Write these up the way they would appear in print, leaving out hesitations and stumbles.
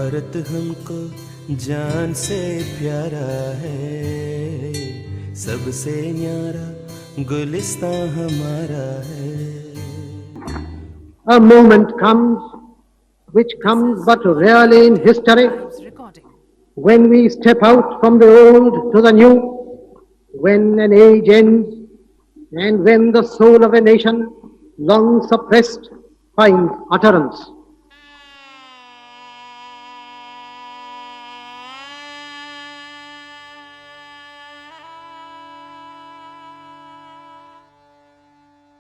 भारत हमको जान से प्यारा है, सबसे न्यारा गुलिस्तां हमारा है. A moment comes which comes but rarely in history, when we step out from the old to the new, when an age ends and when the soul of a nation long suppressed finds utterance.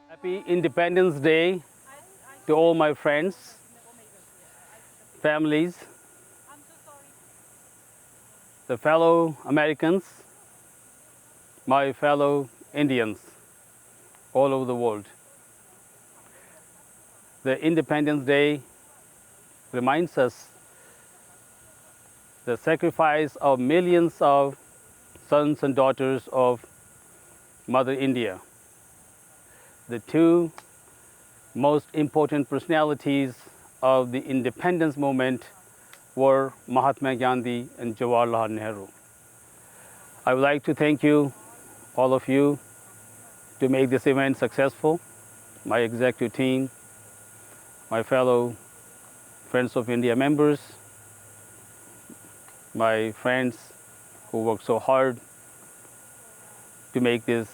Happy Independence Day to all my friends, families, the fellow Americans, my fellow Indians all over the world. The Independence Day reminds us the sacrifice of millions of sons and daughters of Mother India. The two most important personalities of the independence movement were Mahatma Gandhi and Jawaharlal Nehru. I would like to thank you, all of you, to make this event successful, my executive team, my fellow Friends of India members, my friends who worked so hard to make this.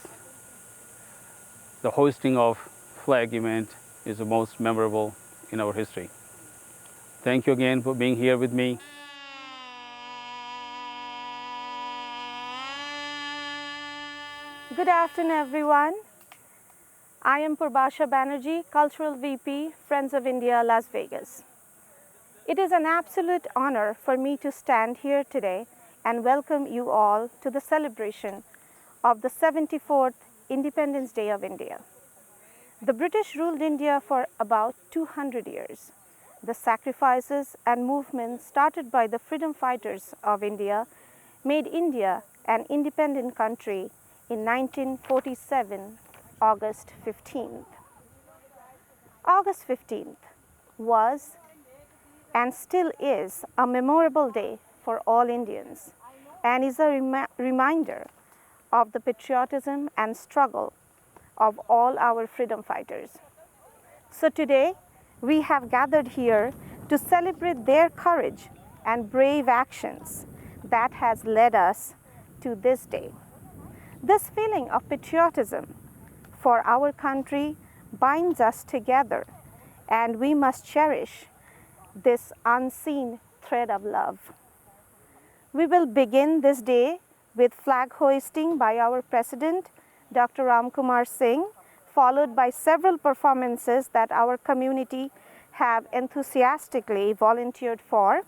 The hoisting of flag event is the most memorable in our history. Thank you again for being here with me. Good afternoon, everyone. I am Purbasha Banerjee, Cultural VP, Friends of India, Las Vegas. It is an absolute honor for me to stand here today and welcome you all to the celebration of the 74th Independence Day of India. The British ruled India for about 200 years. The sacrifices and movements started by the freedom fighters of India made India an independent country in 1947, August 15th. August 15th was and still is a memorable day for all Indians and is a reminder of the patriotism and struggle of all our freedom fighters. So today, we have gathered here to celebrate their courage and brave actions that has led us to this day. This feeling of patriotism for our country binds us together, and we must cherish this unseen thread of love. We will begin this day with flag hoisting by our President, Dr. Ramkumar Singh, followed by several performances that our community have enthusiastically volunteered for.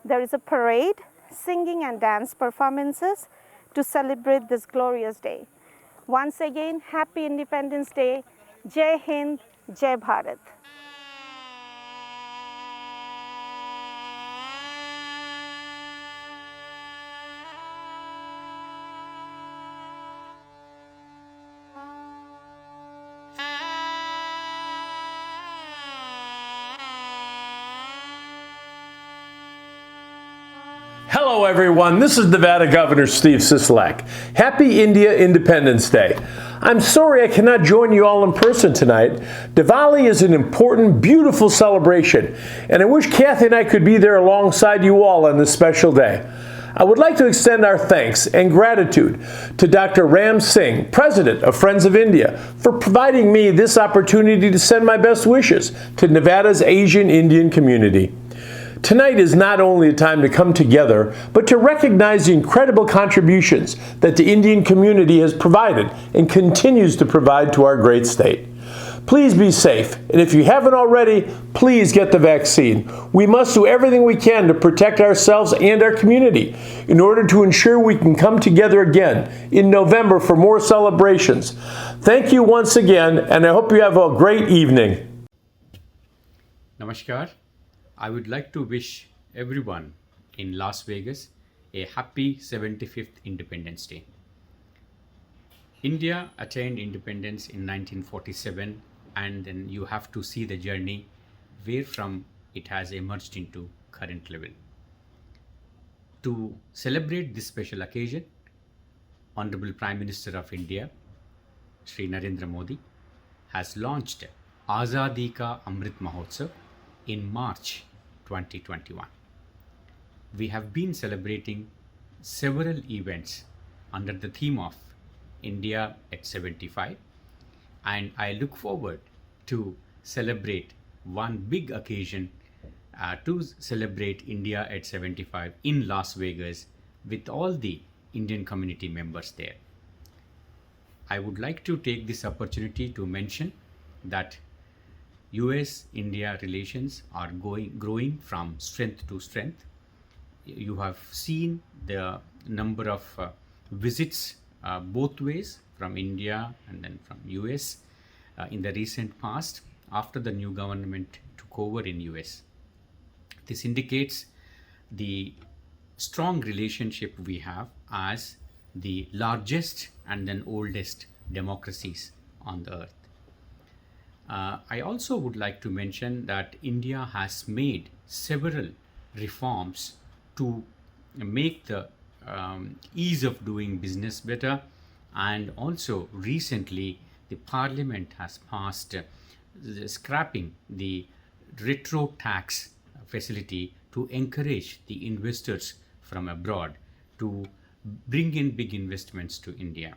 There is a parade, singing and dance performances to celebrate this glorious day. Once again, Happy Independence Day. Jai Hind, Jai Bharat. Hello everyone, this is Nevada Governor Steve Sisolak. Happy India Independence Day. I'm sorry I cannot join you all in person tonight. Diwali is an important, beautiful celebration, and I wish Kathy and I could be there alongside you all on this special day. I would like to extend our thanks and gratitude to Dr. Ram Singh, President of Friends of India, for providing me this opportunity to send my best wishes to Nevada's Asian Indian community. Tonight is not only a time to come together, but to recognize the incredible contributions that the Indian community has provided and continues to provide to our great state. Please be safe, and if you haven't already, please get the vaccine. We must do everything we can to protect ourselves and our community in order to ensure we can come together again in November for more celebrations. Thank you once again, and I hope you have a great evening. Namaskar. I would like to wish everyone in Las Vegas a happy 75th Independence Day. India attained independence in 1947, and then you have to see the journey where from it has emerged into current level. To celebrate this special occasion, Honorable Prime Minister of India, Shri Narendra Modi, has launched Azadi Ka Amrit Mahotsav in March 2021. We have been celebrating several events under the theme of India at 75, and I look forward to celebrate one big occasion to celebrate India at 75 in Las Vegas with all the Indian community members there. I would like to take this opportunity to mention that US-India relations are growing from strength to strength. You have seen the number of visits both ways from India and then from US in the recent past after the new government took over in US. This indicates the strong relationship we have as the largest and then oldest democracies on the earth. I also would like to mention that India has made several reforms to make the ease of doing business better, and also recently the Parliament has passed scrapping the retro tax facility to encourage the investors from abroad to bring in big investments to India.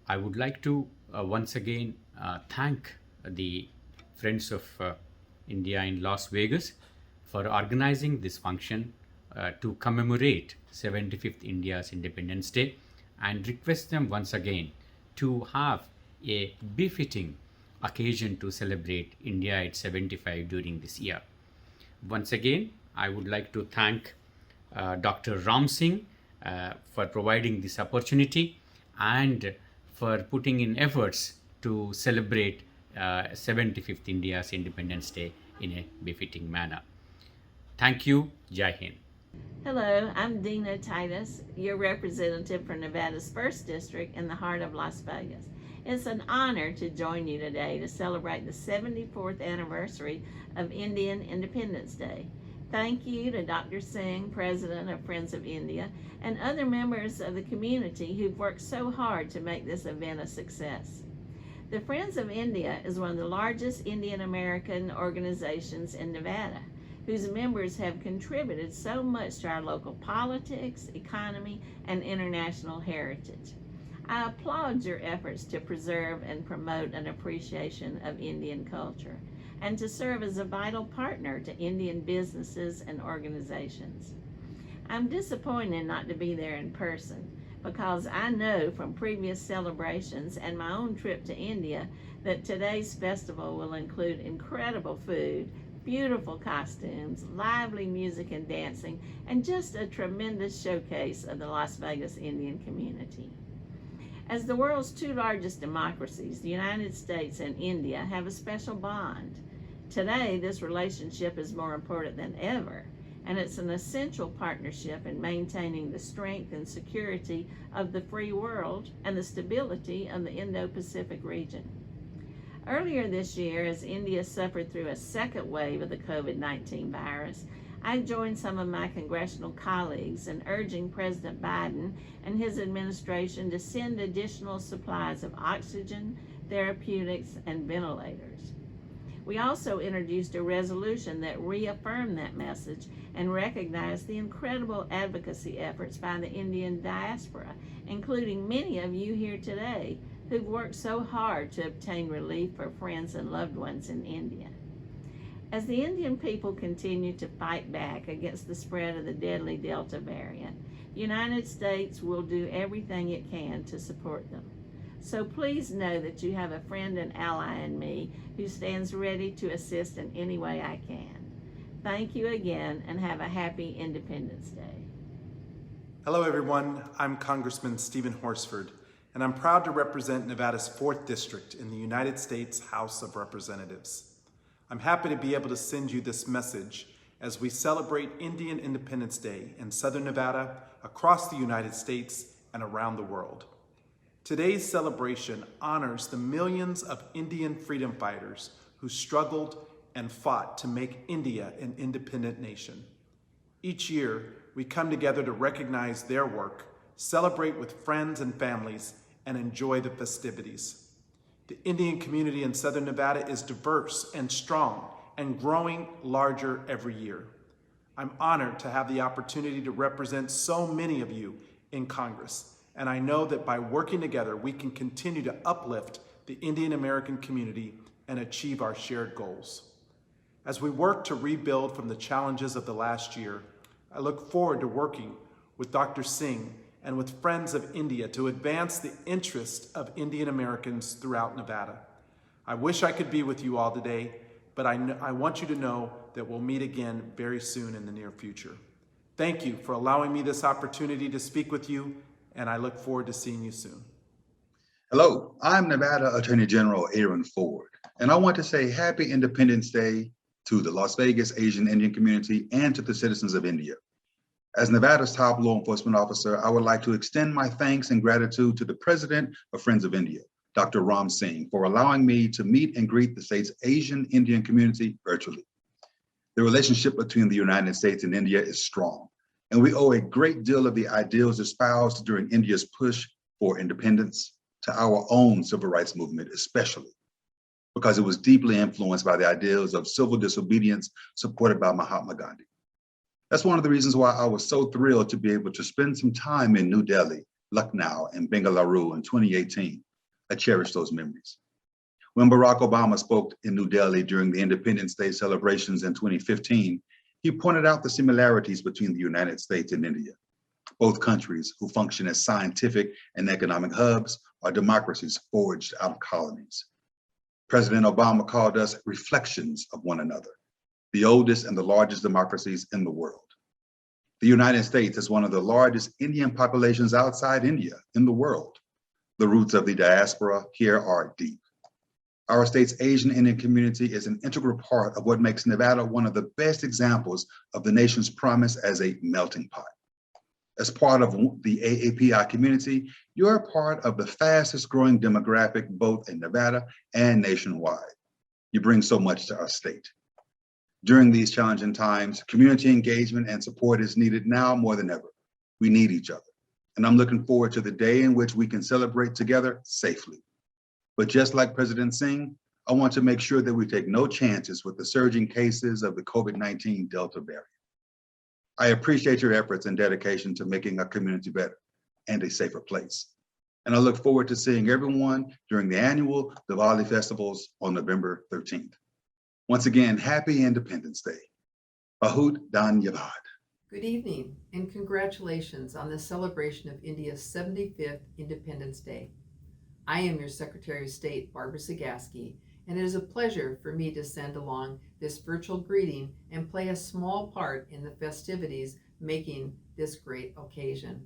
I would like to once again thank the Friends of India in Las Vegas for organizing this function to commemorate 75th India's Independence Day, and request them once again to have a befitting occasion to celebrate India at 75 during this year. Once again, I would like to thank Dr. Ram Singh for providing this opportunity and for putting in efforts to celebrate 75th India's Independence Day in a befitting manner. Thank you. Jai Hind. Hello, I'm Dina Titus, your representative for Nevada's 1st District in the heart of Las Vegas. It's an honor to join you today to celebrate the 74th anniversary of Indian Independence Day. Thank you to Dr. Singh, President of Friends of India, and other members of the community who've worked so hard to make this event a success. The Friends of India is one of the largest Indian American organizations in Nevada, whose members have contributed so much to our local politics, economy, and international heritage. I applaud your efforts to preserve and promote an appreciation of Indian culture and to serve as a vital partner to Indian businesses and organizations. I'm disappointed not to be there in person because I know from previous celebrations and my own trip to India that today's festival will include incredible food, beautiful costumes, lively music and dancing, and just a tremendous showcase of the Las Vegas Indian community. As the world's 2 largest democracies, the United States and India have a special bond. Today, this relationship is more important than ever, and it's an essential partnership in maintaining the strength and security of the free world and the stability of the Indo-Pacific region. Earlier this year, as India suffered through a second wave of the COVID-19 virus, I joined some of my congressional colleagues in urging President Biden and his administration to send additional supplies of oxygen, therapeutics, and ventilators. We also introduced a resolution that reaffirmed that message and recognized the incredible advocacy efforts by the Indian diaspora, including many of you here today who've worked so hard to obtain relief for friends and loved ones in India. As the Indian people continue to fight back against the spread of the deadly Delta variant, the United States will do everything it can to support them. So please know that you have a friend and ally in me who stands ready to assist in any way I can. Thank you again, and have a happy Independence Day. Hello everyone, I'm Congressman Stephen Horsford, and I'm proud to represent Nevada's 4th District in the United States House of Representatives. I'm happy to be able to send you this message as we celebrate Indian Independence Day in Southern Nevada, across the United States, and around the world. Today's celebration honors the millions of Indian freedom fighters who struggled and fought to make India an independent nation. Each year, we come together to recognize their work, celebrate with friends and families, and enjoy the festivities. The Indian community in Southern Nevada is diverse and strong and growing larger every year. I'm honored to have the opportunity to represent so many of you in Congress, and I know that by working together, we can continue to uplift the Indian American community and achieve our shared goals. As we work to rebuild from the challenges of the last year, I look forward to working with Dr. Singh and with Friends of India to advance the interest of Indian Americans throughout Nevada. I wish I could be with you all today, but I want you to know that we'll meet again very soon in the near future. Thank you for allowing me this opportunity to speak with you, and I look forward to seeing you soon. Hello, I'm Nevada Attorney General Aaron Ford, and I want to say Happy Independence Day to the Las Vegas Asian Indian community and to the citizens of India. As Nevada's top law enforcement officer, I would like to extend my thanks and gratitude to the President of Friends of India, Dr. Ram Singh, for allowing me to meet and greet the state's Asian Indian community virtually. The relationship between the United States and India is strong, and we owe a great deal of the ideals espoused during India's push for independence to our own civil rights movement, especially because it was deeply influenced by the ideals of civil disobedience supported by Mahatma Gandhi. That's one of the reasons why I was so thrilled to be able to spend some time in New Delhi, Lucknow, and Bengaluru in 2018. I cherish those memories. When Barack Obama spoke in New Delhi during the Independence Day celebrations in 2015, he pointed out the similarities between the United States and India. Both countries, who function as scientific and economic hubs, are democracies forged out of colonies. President Obama called us reflections of one another, the oldest and the largest democracies in the world. The United States is one of the largest Indian populations outside India in the world. The roots of the diaspora here are deep. Our state's Asian Indian community is an integral part of what makes Nevada one of the best examples of the nation's promise as a melting pot. As part of the AAPI community, you're a part of the fastest growing demographic both in Nevada and nationwide. You bring so much to our state. During these challenging times, community engagement and support is needed now more than ever. We need each other. And I'm looking forward to the day in which we can celebrate together safely. But just like President Singh, I want to make sure that we take no chances with the surging cases of the COVID-19 Delta variant. I appreciate your efforts and dedication to making our community better and a safer place. And I look forward to seeing everyone during the annual Diwali festivals on November 13th. Once again, happy Independence Day. Bahut Dhanyavad. Good evening and congratulations on the celebration of India's 75th Independence Day. I am your Secretary of State, Barbara Sagaski, and it is a pleasure for me to send along this virtual greeting and play a small part in the festivities making this great occasion.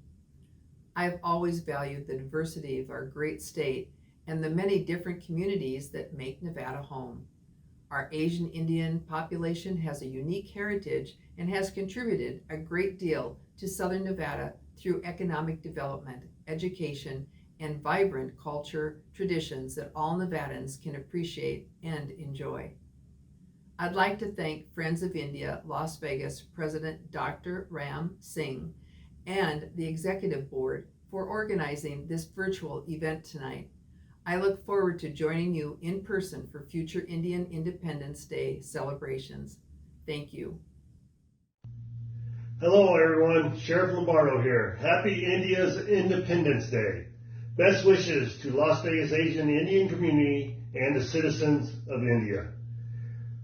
I have always valued the diversity of our great state and the many different communities that make Nevada home. Our Asian Indian population has a unique heritage and has contributed a great deal to Southern Nevada through economic development, education, and vibrant culture traditions that all Nevadans can appreciate and enjoy. I'd like to thank Friends of India Las Vegas President Dr. Ram Singh and the Executive Board for organizing this virtual event tonight. I look forward to joining you in person for future Indian Independence Day celebrations. Thank you. Hello everyone, Sheriff Lombardo here. Happy India's Independence Day. Best wishes to Las Vegas Asian Indian community and the citizens of India.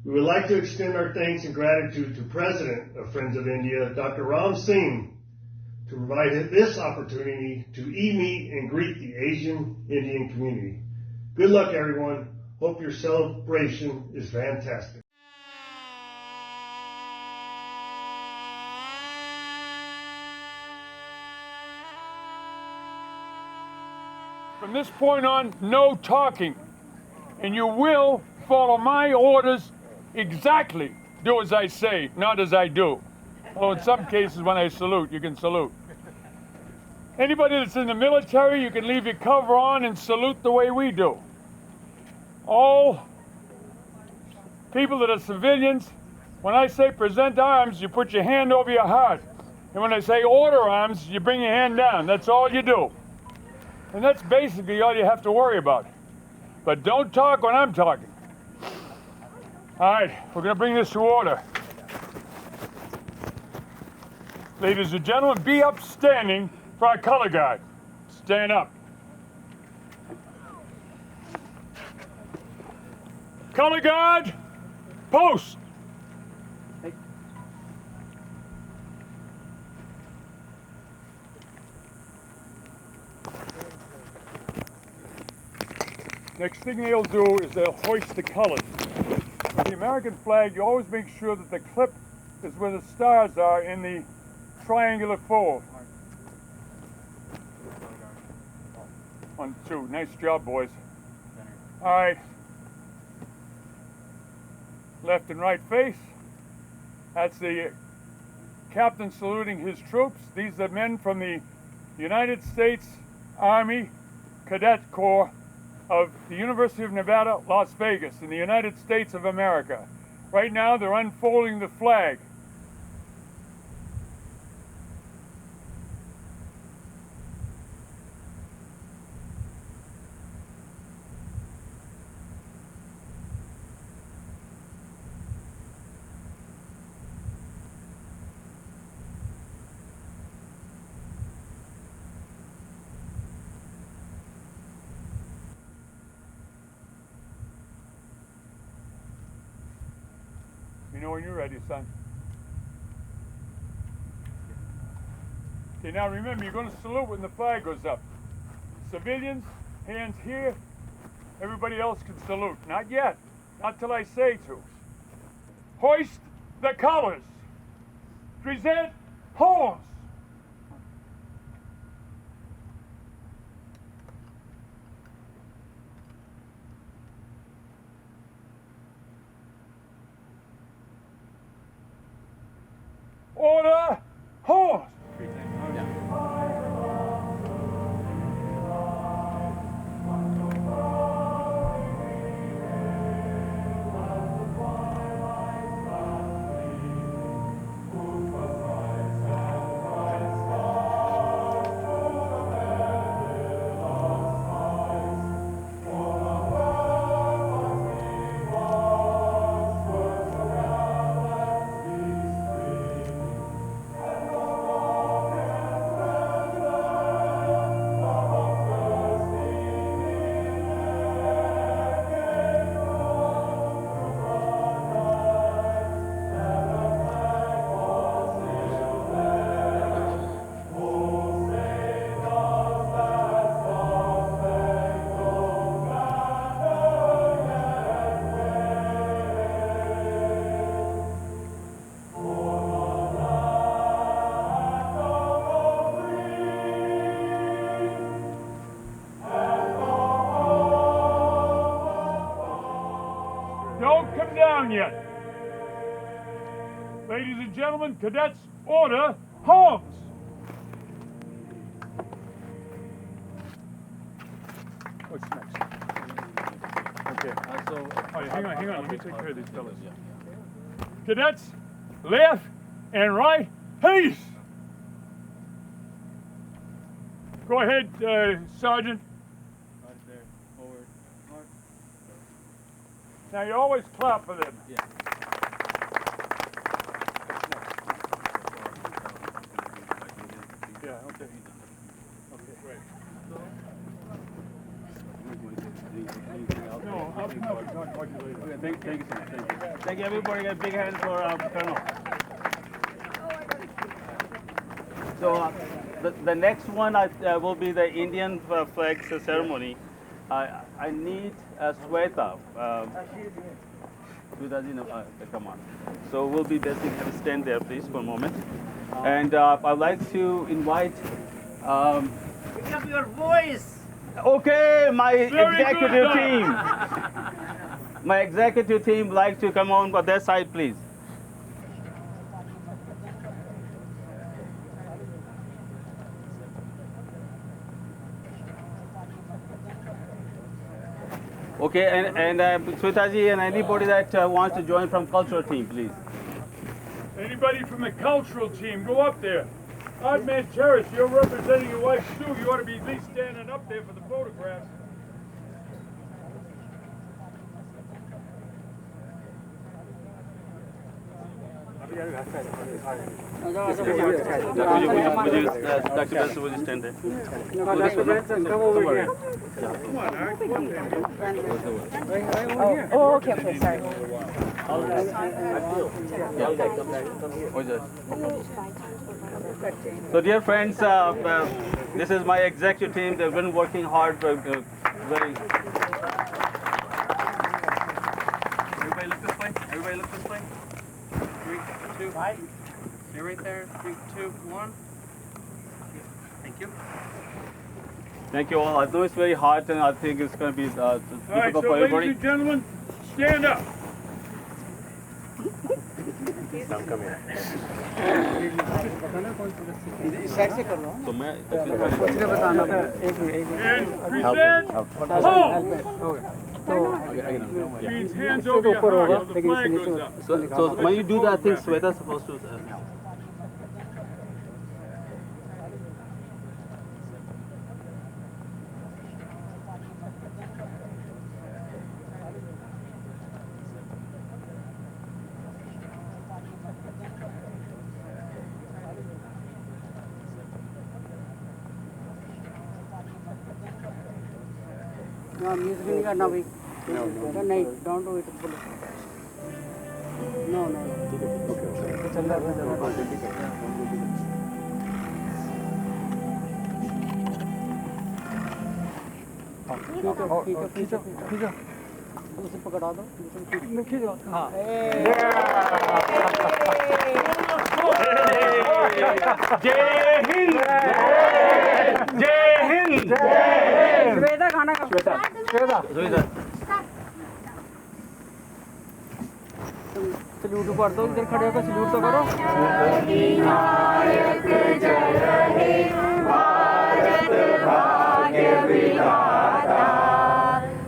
We would like to extend our thanks and gratitude to President of Friends of India, Dr. Ram Singh, to provide this opportunity to meet and greet the Asian Indian community. Good luck everyone. Hope your celebration is fantastic. From this point on, no talking. And you will follow my orders exactly. Do as I say, not as I do. Although in some cases when I salute, you can salute. Anybody that's in the military, you can leave your cover on and salute the way we do. All People that are civilians, when I say present arms, you put your hand over your heart. And when I say order arms, you bring your hand down. That's all you do. And that's basically all you have to worry about. But don't talk when I'm talking. All right, we're going to bring this to order. Ladies and gentlemen, be upstanding for our color guard. Stand up. Color guard, post. Next thing they'll do is they'll hoist the colors. The American flag, you always make sure that the clip is where the stars are in the triangular fold. 1, 2, nice job, boys. All right. Left and right face. That's the captain saluting his troops. These are men from the United States Army Cadet Corps of the University of Nevada, Las Vegas, in the United States of America. Right now, they're unfolding the flag. You know when you're ready, son. Okay, now remember, you're going to salute when the flag goes up. Civilians, hands here. Everybody else can salute. Not yet. Not till I say to. Hoist the colors. Present horns. Order, horse! Don't come down yet. Ladies and gentlemen, cadets, order, horns! What's next? Okay. Hang on. Let me take care of these fellas. Cadets, left and right, peace! Go ahead, Sergeant. Right there, forward, mark. Now you always clap for them. Yeah. Yeah, okay. Okay, great. No, I'll talk to you later. Okay, thank you so much. Thank you. Thank you, everybody. A big hand for Colonel. So the next one will be the Indian flag ceremony. I need a Sweta. Come on. So we'll be basically have a stand there, please, for a moment. And I'd like to invite. Pick up your voice. Okay, my Very executive good, team. My executive team would like to come on that side, please. Okay, and Swetaji and anybody that wants to join from cultural team, please. Anybody from the cultural team, go up there. Odd Man Terrace, you're representing your wife Sue. You ought to be at least standing up there for the photographs. Dr. Benson, will you stand there? Dr. Benson, come over here. Come on, Art, come up there. Oh, okay, sorry. So dear friends, this is my executive team. They've been working hard. Everybody look this way. Everybody look this way. 3, 2, 1. Stay right there. 3, 2, 1. Thank you. Thank you all. I know it's very hot, and I think it's going to be All right, difficult so for everybody. ladies and gentlemen, stand up. Come here. So मैं And present home. Means hands over your heart, so the flag goes up. So when you do that, I think Sweta's supposed to. No, music नहीं करना भाई. नहीं, don't do it. No. चल रहा है. खींचो. उसे पकड़ा दो. खींचो. हाँ. जय हिंद. जय हिंद. श्वेता खाना का. श्वेता. सल्यूट कर दो. इधर खड़े होकर सल्यूट तो करो.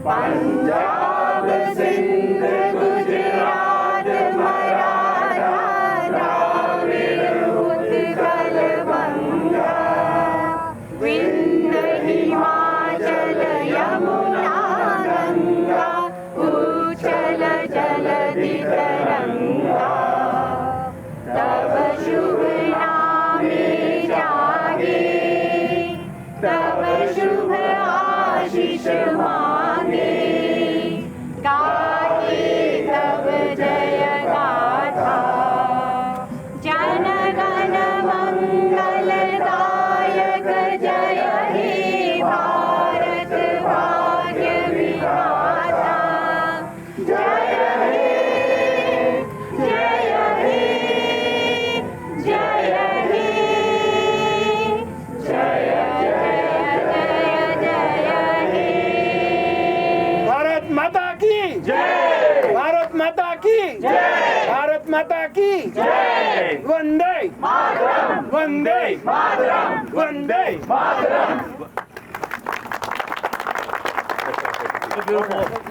पंजाब सिंध गुजरात मराठा द्राविड़ उत्कल बंगा विंध्य हिमाचल यमुना गंगा उच्छल जलधि तरंगा तब शुभ नामे जागे तब शुभ आशीष मांगे गाहे तब जय गाथा जन गण मंगल दायक जय हे भारत भाग्य विधाता जय हे जय हे जय हे जय भारत माता की जय. भारत माता की जय. भारत माता की जय. Vande Mataram. Vande Mataram. Vande Mataram.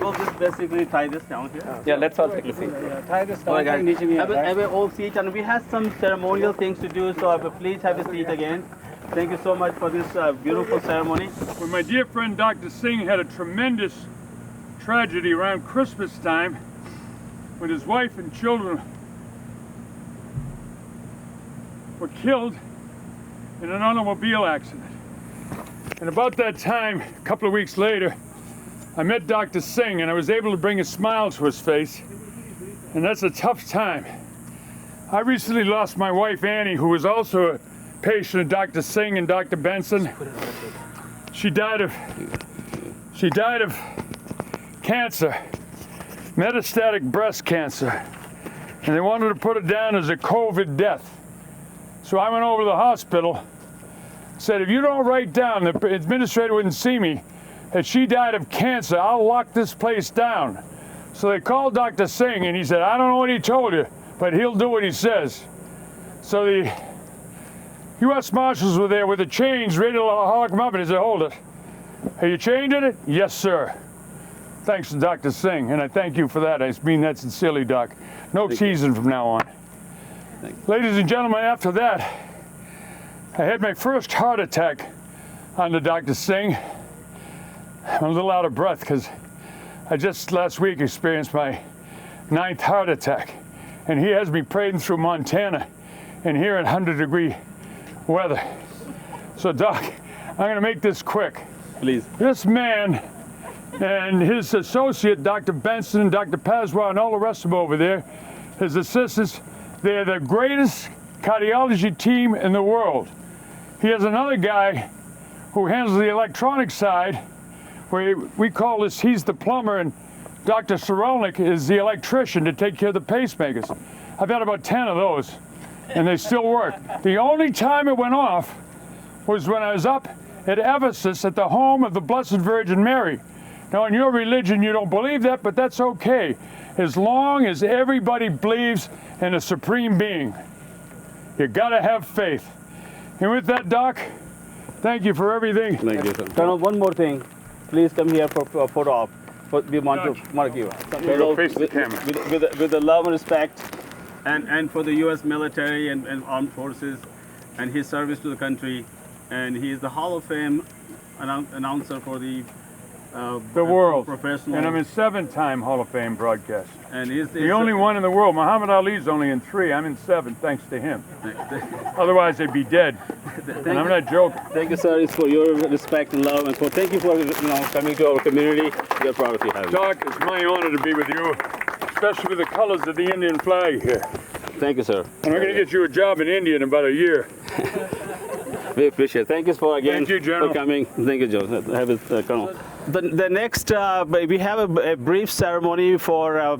We'll just basically tie this down here. Yeah, let's all take a seat. Tie this down. Have a all seat, and we have some ceremonial things to do. So please have a seat again. Thank you so much for this beautiful ceremony. When my dear friend Dr. Singh had a tremendous tragedy around Christmas time when his wife and children were killed in an automobile accident. And about that time, a couple of weeks later, I met Dr. Singh and I was able to bring a smile to his face. And that's a tough time. I recently lost my wife Annie, who was also a patient of Dr. Singh and Dr. Benson. She died of cancer, metastatic breast cancer, and they wanted to put it down as a COVID death. So I went over to the hospital, said, if you don't write down, the administrator wouldn't see me, that she died of cancer, I'll lock this place down. So they called Dr. Singh and he said, I don't know what he told you, but he'll do what he says. So the U.S. Marshals were there with the chains ready to lock him up, and he said, hold it. Are you chained in it? Yes, sir. thanks to Dr. Singh, and I thank you for that. I mean that sincerely, Doc. No teasing from now on. Ladies and gentlemen, after that, I had my first heart attack under Dr. Singh. I'm a little out of breath because I just last week experienced my 9th heart attack, and he has me parading through Montana and here in 100-degree weather. So, Doc, I'm going to make this quick. Please. This man and his associate, Dr. Benson, Dr. Pazwa, and all the rest of them over there, his assistants, they're the greatest cardiology team in the world. He has another guy who handles the electronic side, where we call this, he's the plumber, and Dr. Sorolnik is the electrician to take care of the pacemakers. I've had about 10 of those, and they still work. The only time it went off was when I was up at Ephesus at the home of the Blessed Virgin Mary. Now, in your religion, you don't believe that, but that's okay, as long as everybody believes in a supreme being. You gotta have faith. And with that, Doc, thank you for everything. Thank you, sir. Colonel, one more thing. Please come here for a photo op. We want to mark you. Face the camera. With the love and respect, and for the U.S. military and armed forces, and his service to the country, and he is the Hall of Fame announcer for the world. Professional. And I'm in 7-time Hall of Fame broadcast. And he's the only one in the world. Muhammad Ali's only in 3. I'm in 7, thanks to him. Otherwise, they'd be dead. And I'm not joking. Thank you, sir. It's for your respect and love, and for thank you for coming to our community. We are proud of you. Doc, it's my honor to be with you, especially with the colors of the Indian flag here. Thank you, sir. And I'm going to get you a job in India in about a year. We appreciate it. Thank you for Thank you, General. for coming. Thank you, Joe. Have it, Colonel. The next, we have a brief ceremony for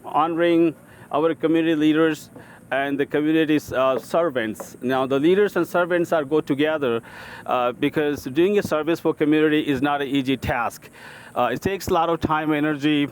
honoring our community leaders and the community's servants. Now, the leaders and servants go together because doing a service for community is not an easy task. It takes a lot of time, energy,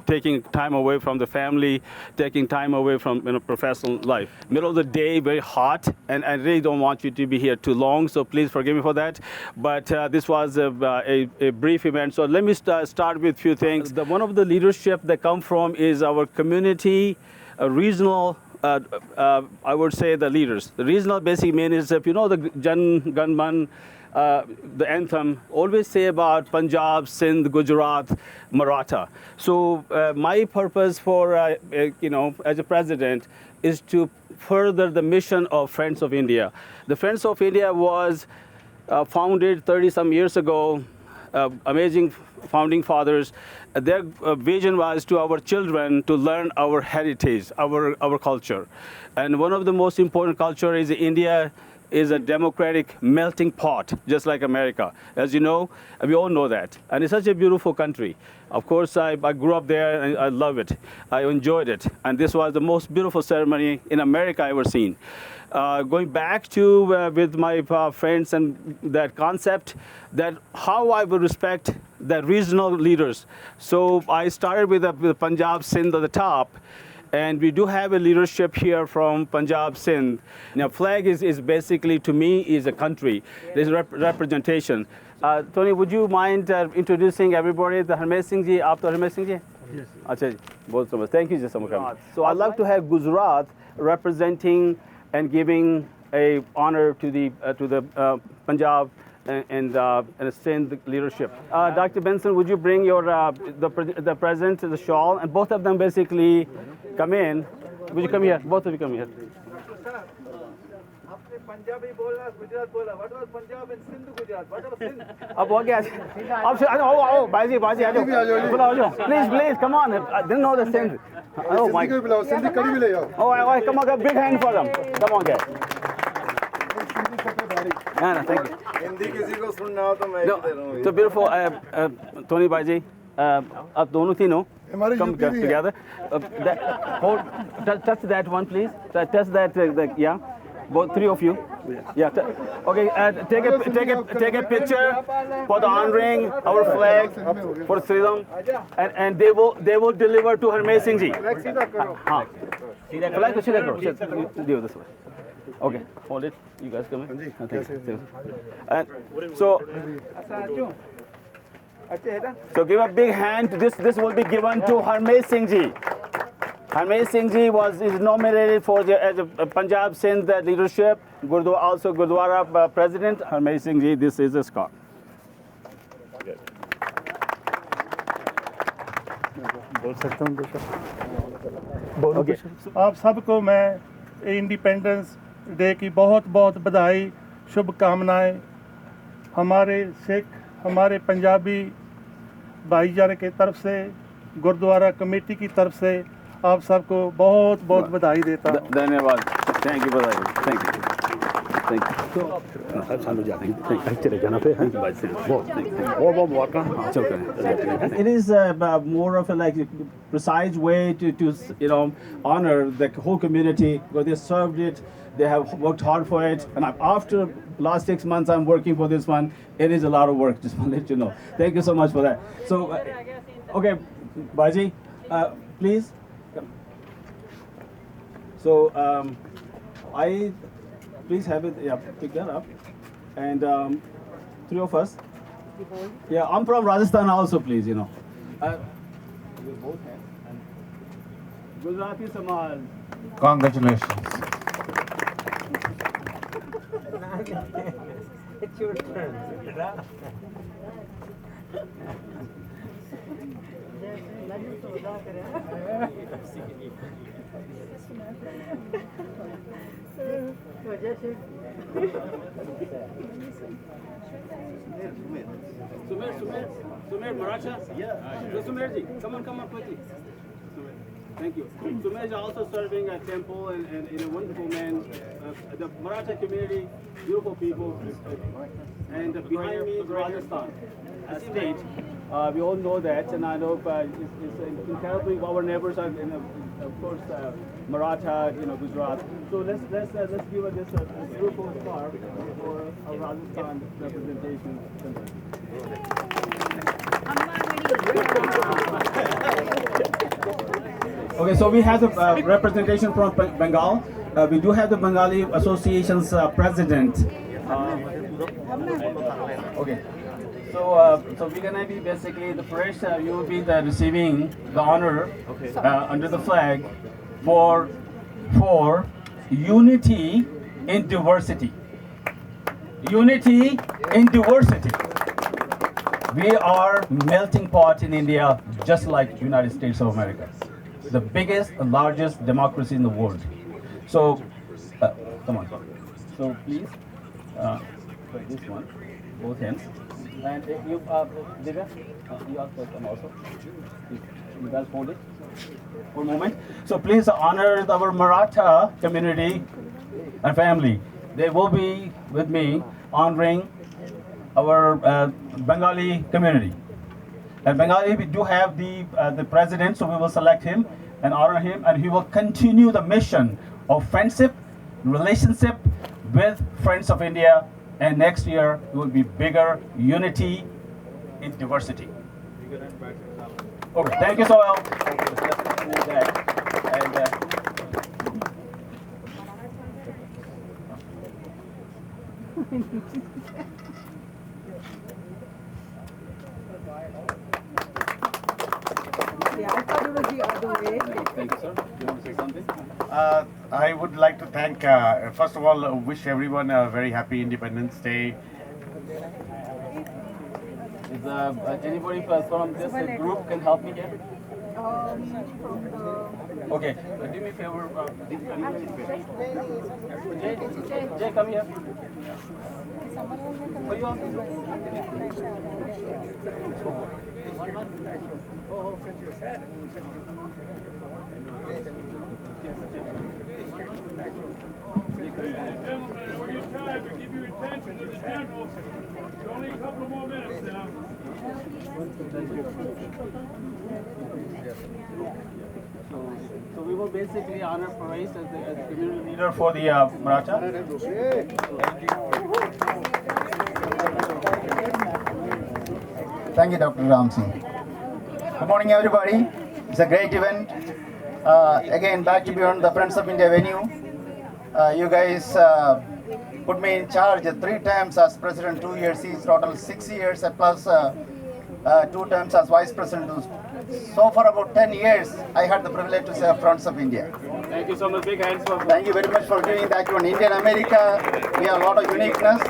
taking time away from the family, taking time away from professional life. Middle of the day, very hot, and I really don't want you to be here too long, so please forgive me for that. But this was a brief event, so let me start with a few things. One of the leadership that come from is our community, regional, I would say the leaders. The regional basic mean is, if you know the Gunman, the anthem, always say about Punjab, Sindh, Gujarat, Maratha. So my purpose for, as a president, is to further the mission of Friends of India. The Friends of India was founded 30-some years ago, amazing founding fathers. Their vision was to our children to learn our heritage, our culture. And one of the most important culture is India is a democratic melting pot, just like America. As you know, we all know that. And it's such a beautiful country. Of course, I grew up there and I love it. I enjoyed it. And this was the most beautiful ceremony in America I ever seen. Going back to with my friends and that concept, that how I would respect the regional leaders. So I started with the Punjab, Sindh at the top. And we do have a leadership here from Punjab, Sindh. Now, flag is basically, to me, is a country. There's representation. Tony, would you mind introducing everybody? The Harmeet Singh ji, after Harmeet Singh ji? Yes. Achha, both so much. Thank you, just so much. So I'd like to have Gujarat representing and giving a honor to the Punjab and Sindh leadership. Dr. Benson, would you bring your the present, the shawl, and both of them basically come in. Would you come here? Both of you come here. अब हो गया अब से आओ बाजी बाजी आ जाओ बुलाओ जाओ please come on I didn't know the Sindh oh my oh come on big hand for them come on guys no thank you Hindi किसी को सुनना हो तो मैं दे रहा हूं so beautiful Tony Baji आप दोनों तीनों come together hold touch that one please touch that yeah both three of you yeah okay take a picture for the honoring our flag for freedom and they will deliver to Harmeet Singh ji हाँ flag को सीधा करो do this way okay hold it you guys come in and so So give a big hand. This will be given to Harmeet Singh Ji. Harmeet Singh Ji is nominated for as a Punjab Sindh leadership. Also Gurdwara president. Harmeet Singh Ji, this is a scarf. Okay. आप सबको मैं independence day की बहुत बहुत बधाई शुभकामनाएं हमारे सिख हमारे पंजाबी भाईचारे की तरफ से गुरुद्वारा कमेटी की तरफ से आप सबको बहुत बहुत बधाई देता हूँ धन्यवाद थैंक यू बधाई thank you It is more of a precise way to honor the whole community because they served it, they have worked hard for it, and after last 6 months I'm working for this one. It is a lot of work. Just want to let you know. Thank you so much for that. So, okay, Baji, please. So I. Please have it, pick that up. And three of us. Yeah, I'm from Rajasthan also, please, We both have. Gujarati Samaj. Congratulations. It's your turn. Sumer, Maratha? Yeah. Sumer ji, come on, quickly. Thank you. Sumer is also serving a temple and a wonderful man. The Maratha community, beautiful people. And behind me is Rajasthan state. We all know that, and I know it's incredibly our neighbors are, of course, Maratha, Gujarat. So let's give this a beautiful scarf for our Rajasthan representation. Okay, so we have the representation from Bengal. We do have the Bengali Association's president. Okay. So we're gonna be basically the first. You will be receiving the honor under the flag for unity in diversity. Unity in diversity. We are melting pot in India, just like United States of America, the biggest and largest democracy in the world. So, come on. So please, this one, both hands. And you, Divya, you also come also. You guys hold it for a moment. So please honor our Maratha community and family. They will be with me honoring our Bengali community. And Bengali, we do have the president, so we will select him and honor him, and he will continue the mission of friendship, relationship with Friends of India. And next year it will be bigger unity in diversity. Okay, thank you so much. Thank you, sir. You want to say something? I would like to thank, first of all, wish everyone a very happy Independence Day. Is anybody from this group can help me here? Okay, do me a favor. Jay, come here. For you Only a couple more minutes now. So we will basically honor Parais as the community leader for the Maratha. Thank you, Dr. Ram Singh. Good morning, everybody. It's a great event. Again, back to beyond the Friends of India venue. You guys put me in charge 3 times as president, 2 years each, total 6 years, plus 2 terms as Vice President. So for about 10 years, I had the privilege to serve Fronts of India. Thank you so much. Big hands for. Thank you very much for giving that to an Indian America. We have a lot of uniqueness,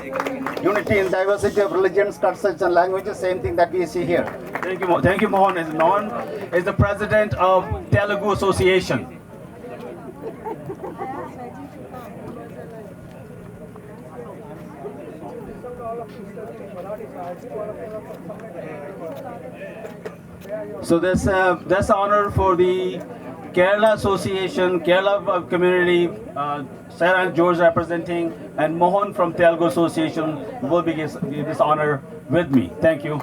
unity in diversity of religions, cultures, and languages. Same thing that we see here. Thank you, thank you, Mohan. Mohan is the president of Telugu Association. So that's an honor for the Kerala Association, Kerala community, Sarah and George representing, and Mohan from Telugu Association will be give this honor with me. Thank you.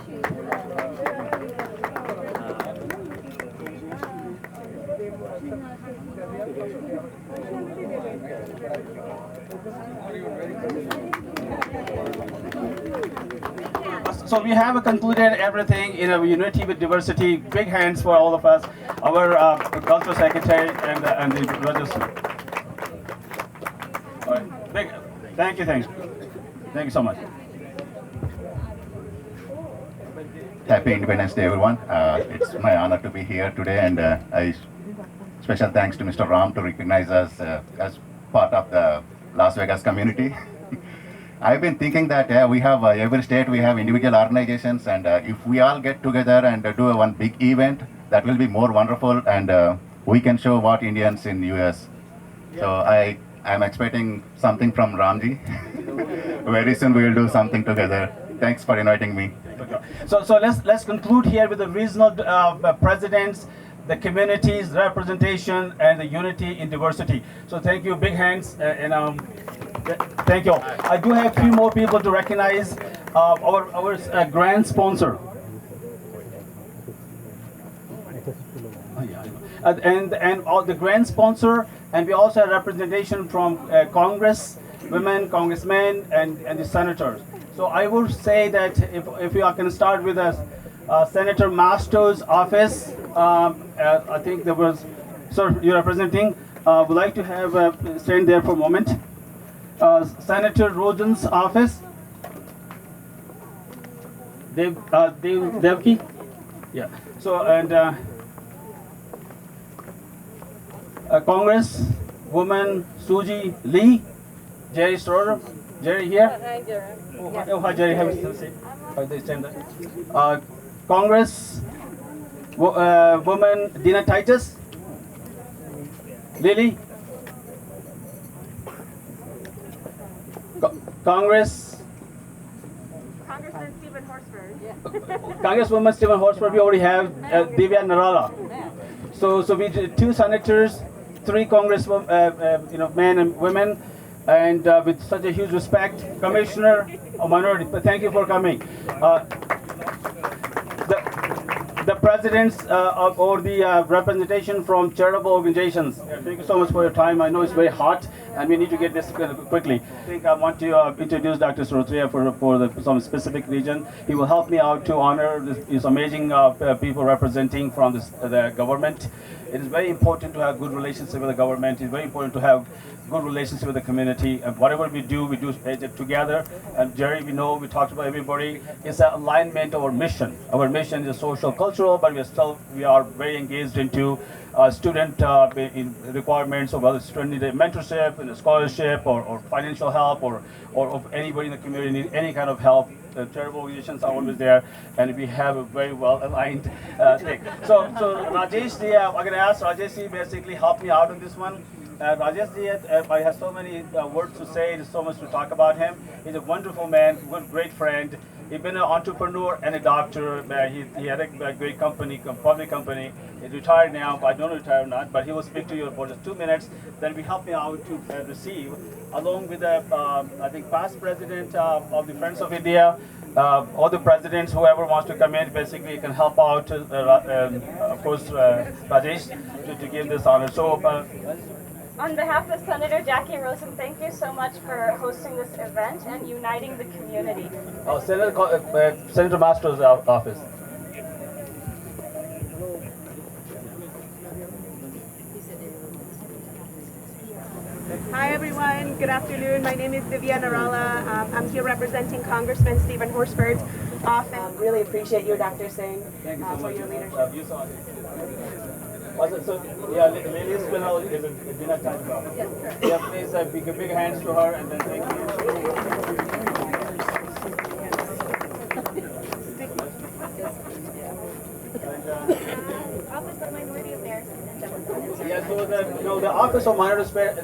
So we have concluded everything in a unity with diversity. Big hands for all of us, our cultural secretary and the registrar. All right. Thank you so much. Happy Independence Day, everyone. It's my honor to be here today, and special thanks to Mr. Ram to recognize us as part of the Las Vegas community. I've been thinking that we have every state we have individual organizations, and if we all get together and do one big event, that will be more wonderful, and we can show what Indians in US. So I'm expecting something from Ramji. Very soon we will do something together. Thanks for inviting me. So let's conclude here with the regional presidents, the communities representation, and the unity in diversity. So thank you, big hands, and thank you all. I do have a few more people to recognize. Our grand sponsor. And all the grand sponsor, and we also have representation from Congress, women, congressmen, and the senators. So I would say that if we can start with Senator Master's office, I think there was, sir, you're representing. Would like to have stand there for a moment. Senator Rojan's office. Devki. Yeah. So and Congress woman Suji Lee, Jerry Stroder. Jerry here. Hi, Jerry. Oh, hi, Jerry. Have a seat. They stand there. Congress woman Dina Titus. Lily. Congressman Stephen Horsford. Congresswoman Stephen Horsford. We already have Divya Narala. So we did 2 senators, 3 congresswomen, men and women, and with such a huge respect, Commissioner of Minority. Thank you for coming. The presidents or the representation from charitable organizations. Thank you so much for your time. I know it's very hot, and we need to get this quickly. I think I want to introduce Dr. Srotria for some specific region. He will help me out to honor these amazing people representing from the government. It is very important to have good relationship with the government. It's very important to have good relationship with the community. And whatever we do it together. And Jerry, we talked about everybody. It's an alignment of our mission. Our mission is social, cultural, but we are very engaged into student in requirements of whether student need mentorship and scholarship or financial help or of anybody in the community need any kind of help. The charitable organizations are always there, and we have a very well aligned thing. So Rajesh, I'm going to ask Rajesh basically help me out on this one. Rajesh, I have so many words to say. There's so much to talk about him. He's a wonderful man, great friend. He's been an entrepreneur and a doctor. He had a great company, public company. He's retired now, but I don't retire or not. But he will speak to you for just 2 minutes. Then we help me out to receive, along with the I think past president of the Friends of India, all the presidents, whoever wants to come in, basically can help out. Of course, Rajesh to give this honor. So. On behalf of Senator Jackie Rosen, thank you so much for hosting this event and uniting the community. Senator Master's office. Hi everyone, good afternoon. My name is Divya Narala. I'm here representing Congressman Stephen Horsford's office. really appreciate you, Dr. Singh, Thank you so for much. your leadership. You saw it. So, yeah, ladies panel is a dinner time now. Yeah, please big hands to her and then thank you. Office of Minority Affairs and Democrats. Yeah, so the Office of Minority Affairs,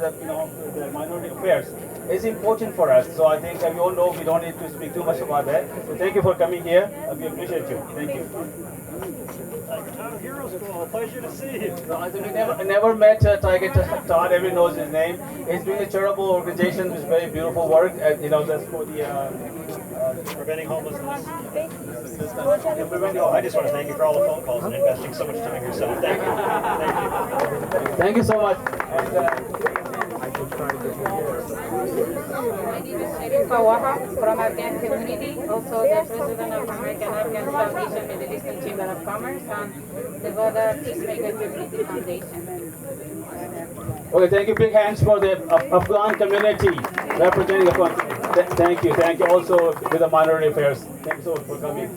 the Minority Affairs is important for us. So I think we all know we don't need to speak too much about that. So thank you for coming here. We appreciate you. Thank you. Hero School, pleasure to see you. No, I think I never met Tiger Todd. Everyone knows his name. He's doing a charitable organization with very beautiful work. And, that's for the Preventing homelessness. I just want to thank you for all the phone calls and investing so much time yourself. Thank you. Thank you. Thank you so much. My name is Sharifa Waha from Afghan community, also the president of American Afghan Foundation Middle Eastern Chamber of Commerce and the Nevada Peacemaker Community Foundation. Okay, thank you. Big hands for the Afghan community representing Afghan. Thank you. Thank you also with the Minority Affairs. Thank you so much for coming.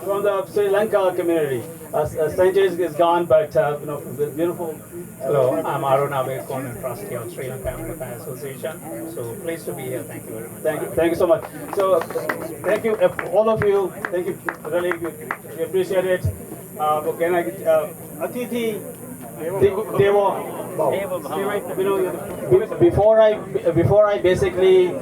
From the Sri Lanka community, Sanjay is gone, but the beautiful. Hello, I'm Arun Abekon, trustee of Sri Lanka American Association. So pleased to be here. Thank you very much. Thank you so much. So thank you, all of you. Thank you, really, we appreciate it. Atithi Devo. Before I basically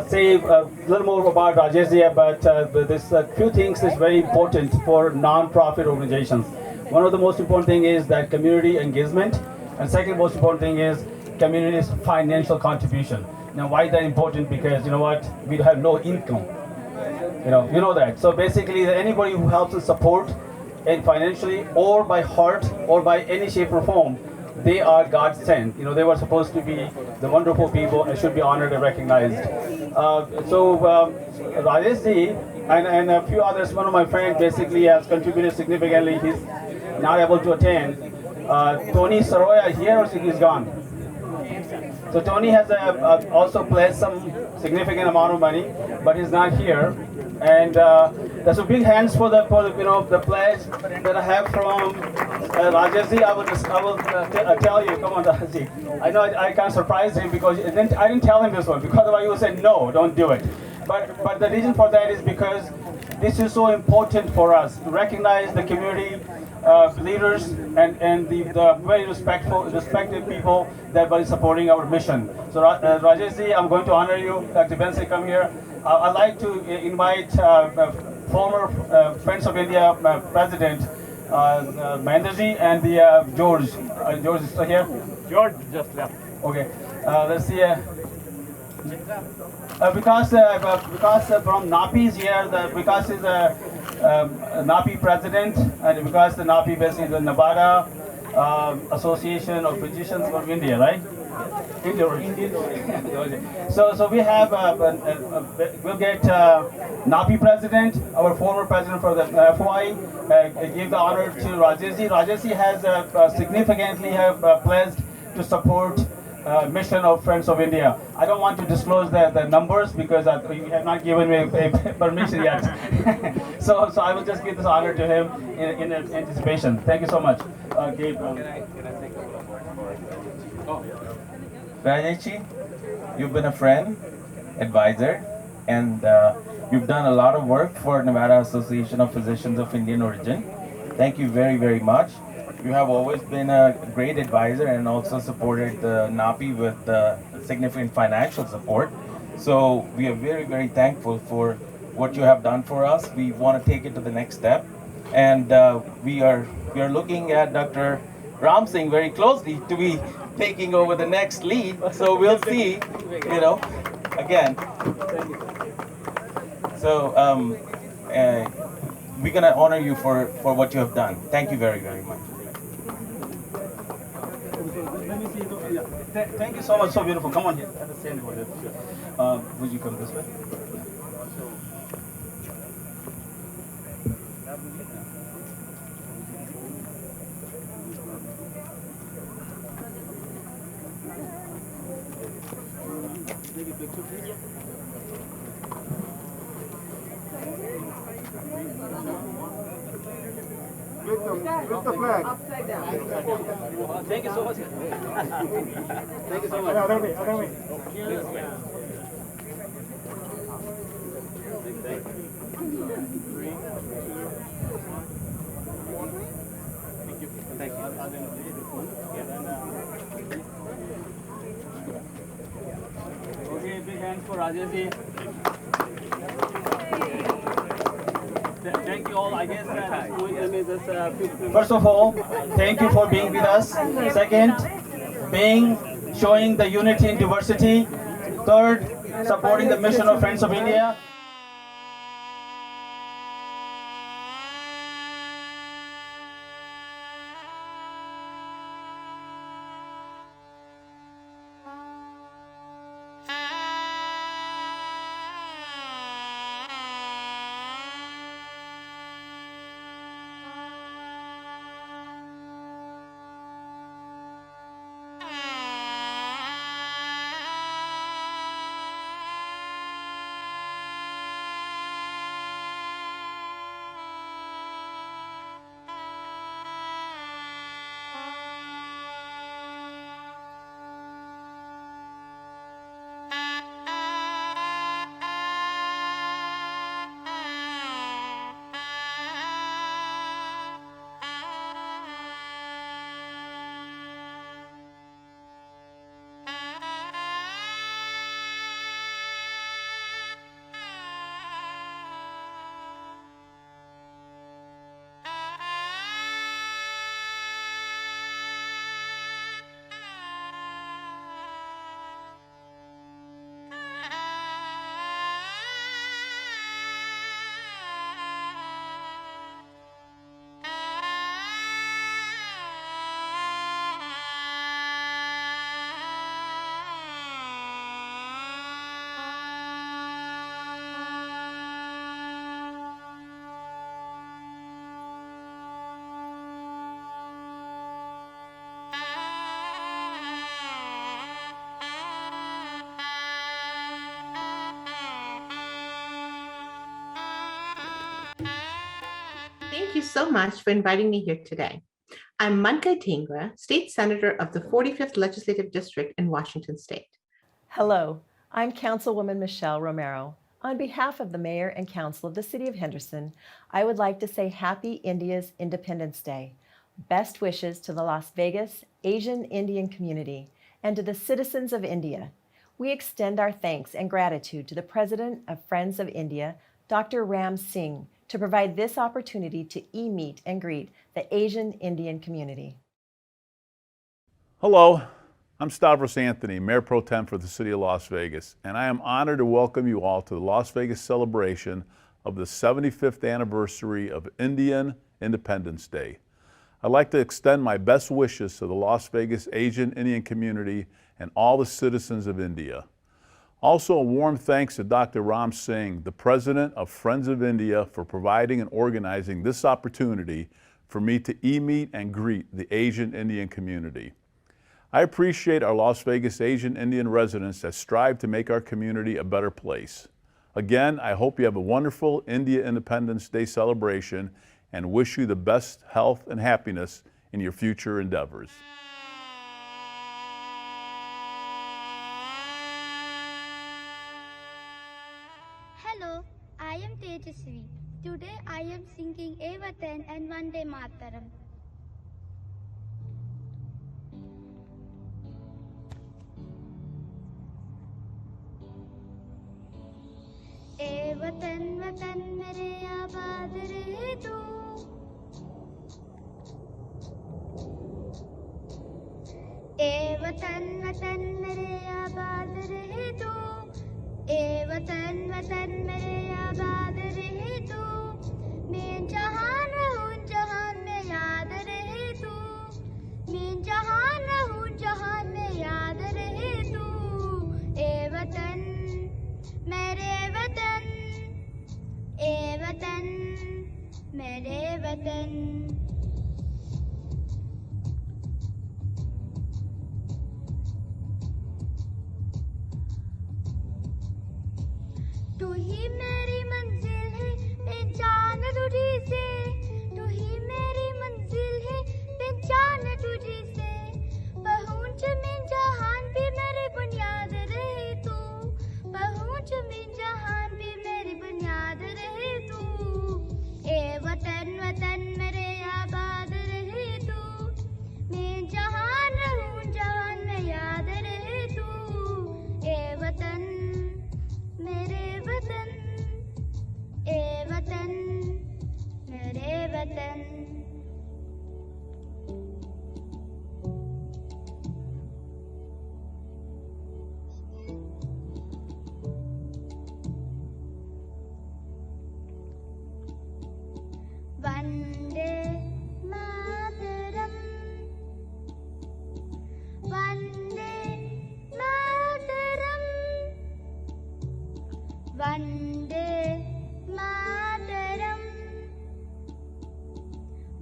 say a little more about Rajesh, but this few things is very important for non-profit organizations. One of the most important thing is that community engagement, and second most important thing is community's financial contribution. Now, why is that important? Because you know what, we have no income. You know that. So basically, anybody who helps us support, and financially or by heart or by any shape or form, they are God sent. They were supposed to be the wonderful people and should be honored and recognized. Rajesh ji and a few others, one of my friends basically has contributed significantly. He's not able to attend. Tony Saroya here, or he's gone? So Tony has also pledged some significant amount of money, but he's not here. And there's a big hands for the pledge that I have from Rajesh ji. I will tell you. Come on, Rajesh ji. I know I can't surprise him because I didn't tell him this one, because otherwise he would say no, don't do it. But the reason for that is because this is so important for us to recognize the community leaders and the very respected people that are supporting our mission. So Rajesh ji, I'm going to honor you. Dr. Bensi, come here. I'd like to invite former Friends of India President Mahendraji and the George. George is still here? George just left. Okay. Let's see. Because from NAPI is here, because is a NAPI president, and because the NAPI basically is the Nevada Association of Physicians of India, right? Indian. So we have we'll get NAPI president, our former president for the FOI, give the honor to Rajesh ji. Rajesh ji has significantly pledged to support mission of Friends of India. I don't want to disclose the numbers because you have not given me permission yet. so I will just give this honor to him in anticipation. Thank you so much. Gabe. Rajesh, you've been a friend, advisor, and you've done a lot of work for Nevada Association of Physicians of Indian Origin. Thank you very, very much. You have always been a great advisor and also supported the NAPI with significant financial support. So we are very, very thankful for what you have done for us. We want to take it to the next step. And we are looking at Dr. Ram Singh very closely to be taking over the next lead. So we'll see, again. So we're going to honor you for what you have done. Thank you very, very much. Thank you so much. So beautiful. Come on here. Would you come this way? With the flag. Thank you so much. Thank you so much. Other way. Thank you. Okay, big hands for Rajesh ji. Thank you all. I guess first of all, thank you for being with us. Second, showing the unity in diversity. Third, supporting the mission of Friends of India. Thank you so much for inviting me here today. I'm Manka Tingra, State Senator of the 45th Legislative District in Washington State. Hello, I'm Councilwoman Michelle Romero. On behalf of the Mayor and Council of the City of Henderson, I would like to say Happy India's Independence Day. Best wishes to the Las Vegas Asian Indian community and to the citizens of India. We extend our thanks and gratitude to the President of Friends of India, Dr. Ram Singh, to provide this opportunity to meet and greet the Asian Indian community. Hello, I'm Stavros Anthony, Mayor Pro Tem for the City of Las Vegas, and I am honored to welcome you all to the Las Vegas celebration of the 75th anniversary of Indian Independence Day. I'd like to extend my best wishes to the Las Vegas Asian Indian community and all the citizens of India. Also, a warm thanks to Dr. Ram Singh, the President of Friends of India, for providing and organizing this opportunity for me to meet and greet the Asian Indian community. I appreciate our Las Vegas Asian Indian residents that strive to make our community a better place. Again, I hope you have a wonderful India Independence Day celebration and wish you the best health and happiness in your future endeavors. Hello, I am Tejasvi. Today I am singing A Vatan and Vande Mataram. ए वतन वतन मेरे आबाद रहे तू ए वतन वतन मेरे आबाद रहे तू ए वतन वतन मेरे आबाद रहे तू मैं जहान रहूं जहान में याद रहे तू मैं जहान रहूं जहान में याद रहे तू ए वतन मेरे वतन मेरे वतन तू ही मेरी मंजिल है मैं जान दूँ तुझी से, तू ही मेरी मंजिल है, पहचान तुझी से। पहुंच में जहान भी मेरी बुनियाद रहे तू, पहुंच में जहान भी मेरी बुनियाद रहे तू। ए वतन वतन मेरे आबाद रहे तू, मैं जहान रहूं जहान में याद रहे तू। ए वतन मेरे वतन, ए वतन मेरे वतन। वंदे मातरम, वंदे मातरम, वंदे मातरम,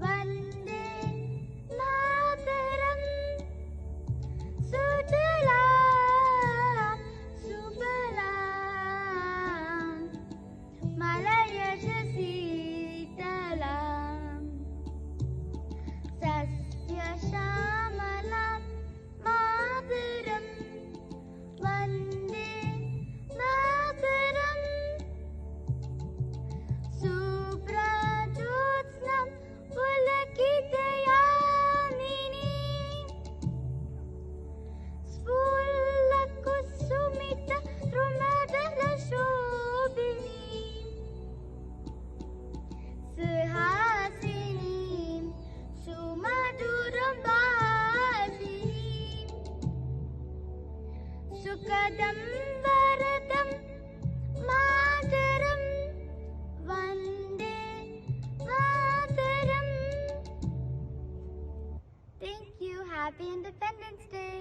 वंदे मातरम। सुजलां सुफलां मलयजशीतलां, सस्यश्यामलां मातरं, वन्दे मातरम्। सुप्रज्योत्स्नं पुलकितयामिनीं, स्फुल्लकुसुमितद्रुमदलशोभिनीं, सुहासिनीं सुमधुरभाषिणीं, सुखदं वरदं मातरं, Vande Mataram. Thank you. Happy Independence Day.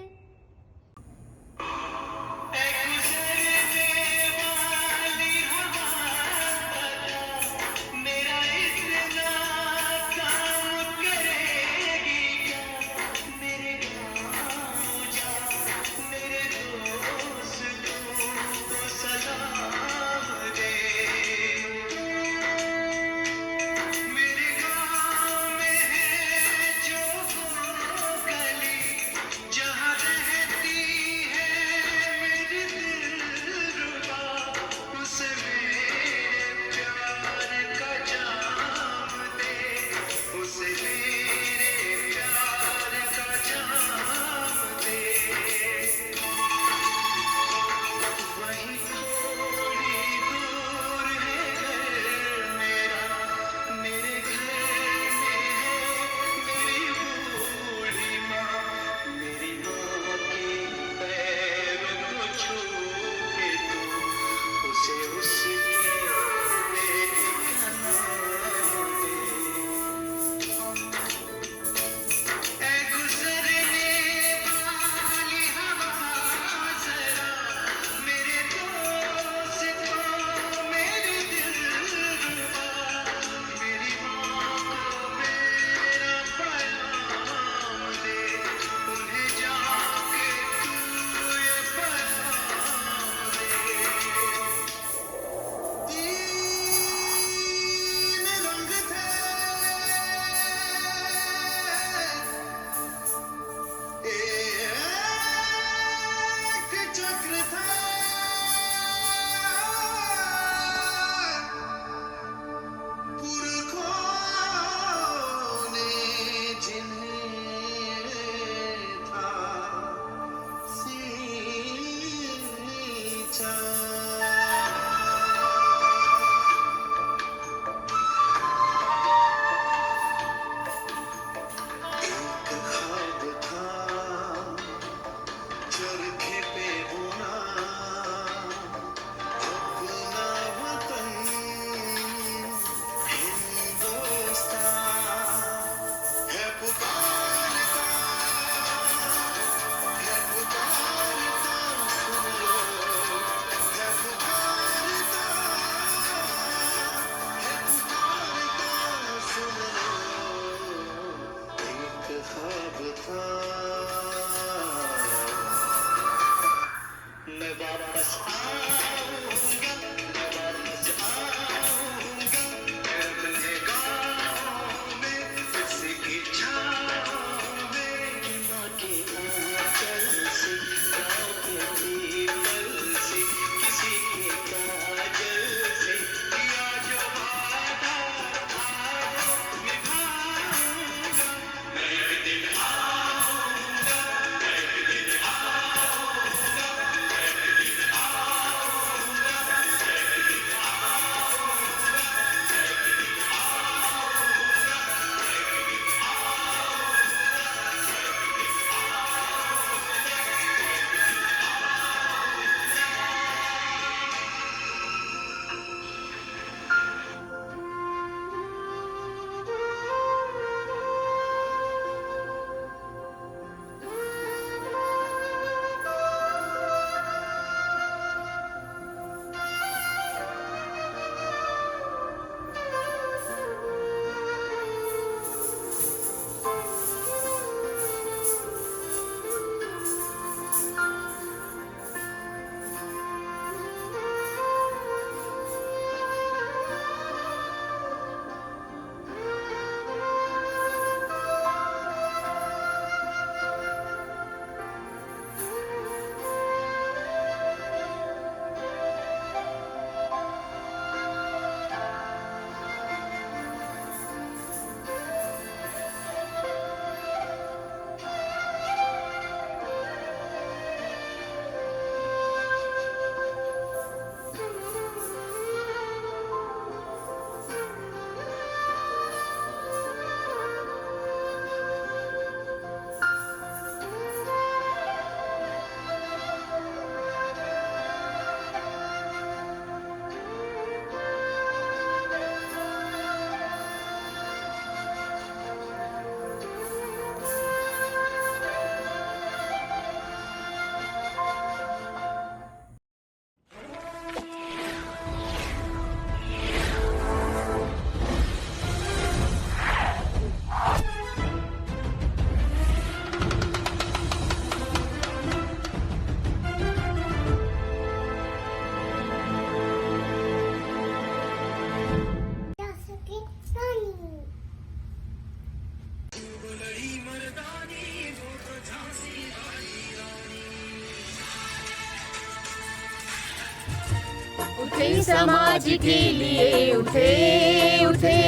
उठे समाज के लिए उठे उठे,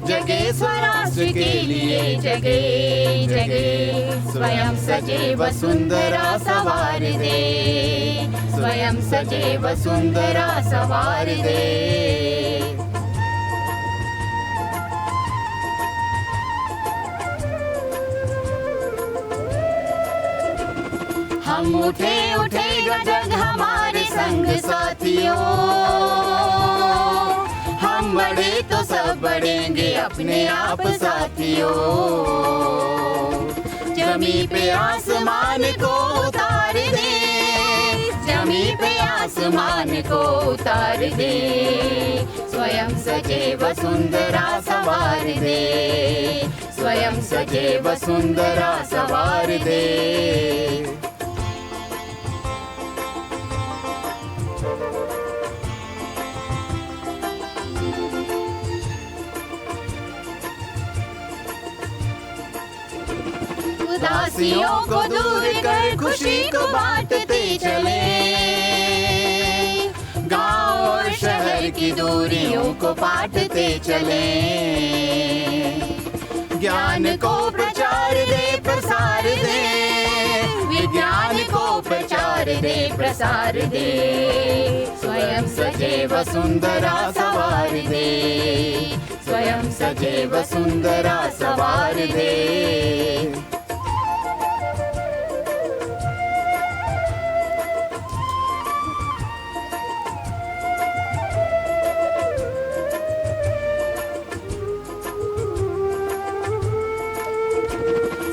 जगे स्वराष्ट्र के लिए जगे जगे, स्वयं सजे वसुंधरा सवार दे, स्वयं सजे वसुंधरा सवार दे। हम उठे उठेगा जग हमारे संग साथियों, हम बढ़े तो सब बढ़ेंगे अपने आप साथियों। जमी पे आसमान को उतार दे, जमी पे आसमान को उतार दे, स्वयं सजे वसुंधरा सवार दे, स्वयं सजे वसुंधरा सवार दे। उदासियों को दूर कर खुशी को बांटते चले, गांव और शहर की दूरियों को पाटते चले। ज्ञान को प्रचार दे प्रसार दे, विज्ञान को प्रचार दे प्रसार दे, स्वयं सजे वसुंधरा सवार दे, स्वयं सजे वसुंधरा सवार दे।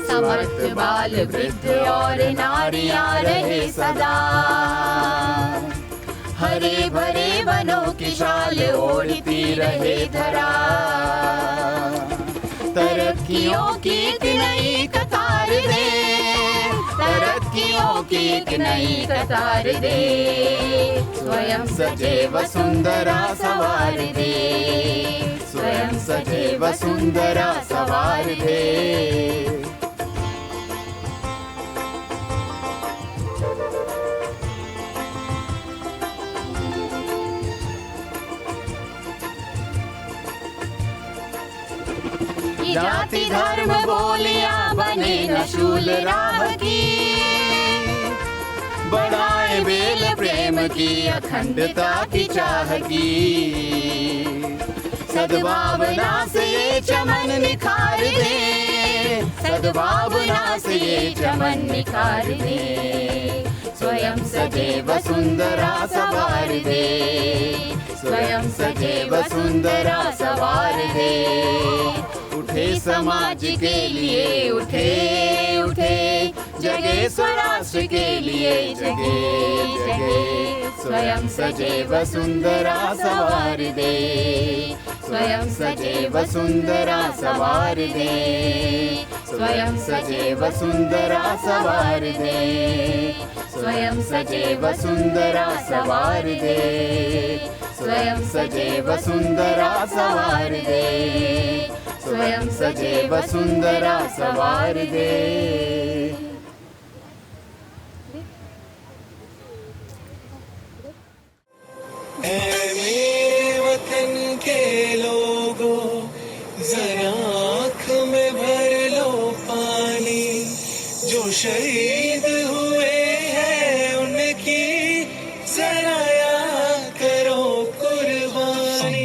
समर्थ बाल वृद्ध और नारियां रहे सदा, हरे भरे वनों की शाल ओढ़ती रहे धरा। तरक्कियों की एक नई कतार दे, तरक्कियों की एक नई कतार दे, स्वयं सजे वसुंधरा सवार दे, स्वयं सजे वसुंधरा सवार दे। जाति धर्म बोलियां बने न शूल राह की, बढ़ाए बेल प्रेम की अखंडता की चाह की। सद्भावना से ये चमन निखार दे, सद्भावना से ये चमन निखार दे, स्वयं सजे वसुंधरा सवार दे, स्वयं सजे वसुंधरा सवार दे। उठे समाज के लिए उठे उठे, जगे स्वराष्ट्र के लिए जगे जगे, स्वयं सजे वसुंधरा सवार दे, स्वयं सजे वसुंधरा सवार दे, स्वयं सजे वसुंधरा सवार दे, स्वयं सजे वसुंधरा सवार दे, स्वयं सजे वसुंधरा सवार दे, स्वयं सजे वसुंधरा सवार दे। ऐ मेरे वतन के लोगों, जरा आँख में भर लो पानी, जो शहीद हुए हैं उनकी जरा याद करो कुर्बानी।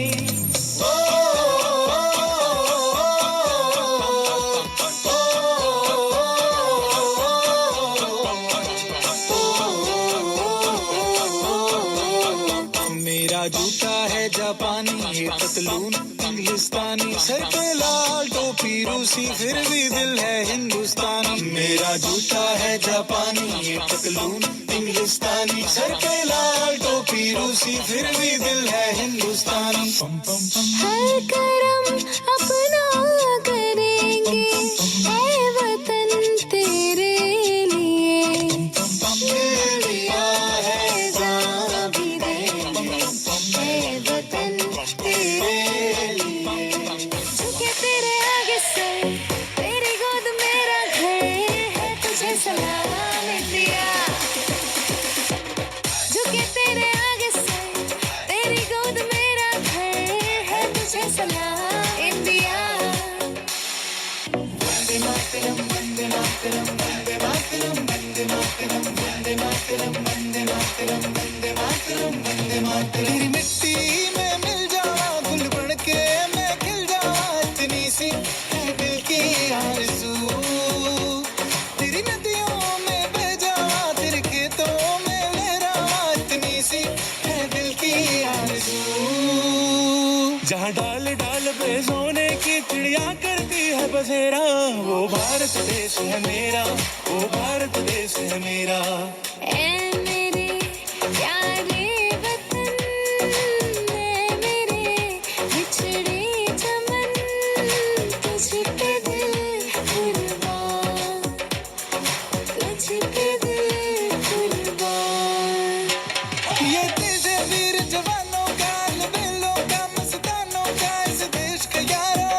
मेरा जूता है जापानी, ये पतलून इंग्लिस्तानी, सर पे लाल टोपी रूसी, फिर भी दिल है हिंदुस्तानी। मेरा जूता है जापानी, ये पतलून इंग्लिस्तानी, सर पे लाल टोपी रूसी, फिर भी दिल है हिंदुस्तानी। हर करम अपना करेंगे, ऐ वतन तेरे लिए, दिया है जान भी देंगे, ऐ वतन तेरे लिए। झुके तेरे आगे सर, तेरी गोद में भारत देश है मेरा, ओ भारत देश है मेरा। ए मेरे प्यारे वतन, ए मेरे बिछड़े चमन, तुझ पे दिल कुर्बान, तुझ पे दिल कुर्बान। ये देश है वीर जवानों का, लबेलों का, मस्तानों का, इस देश का यारो,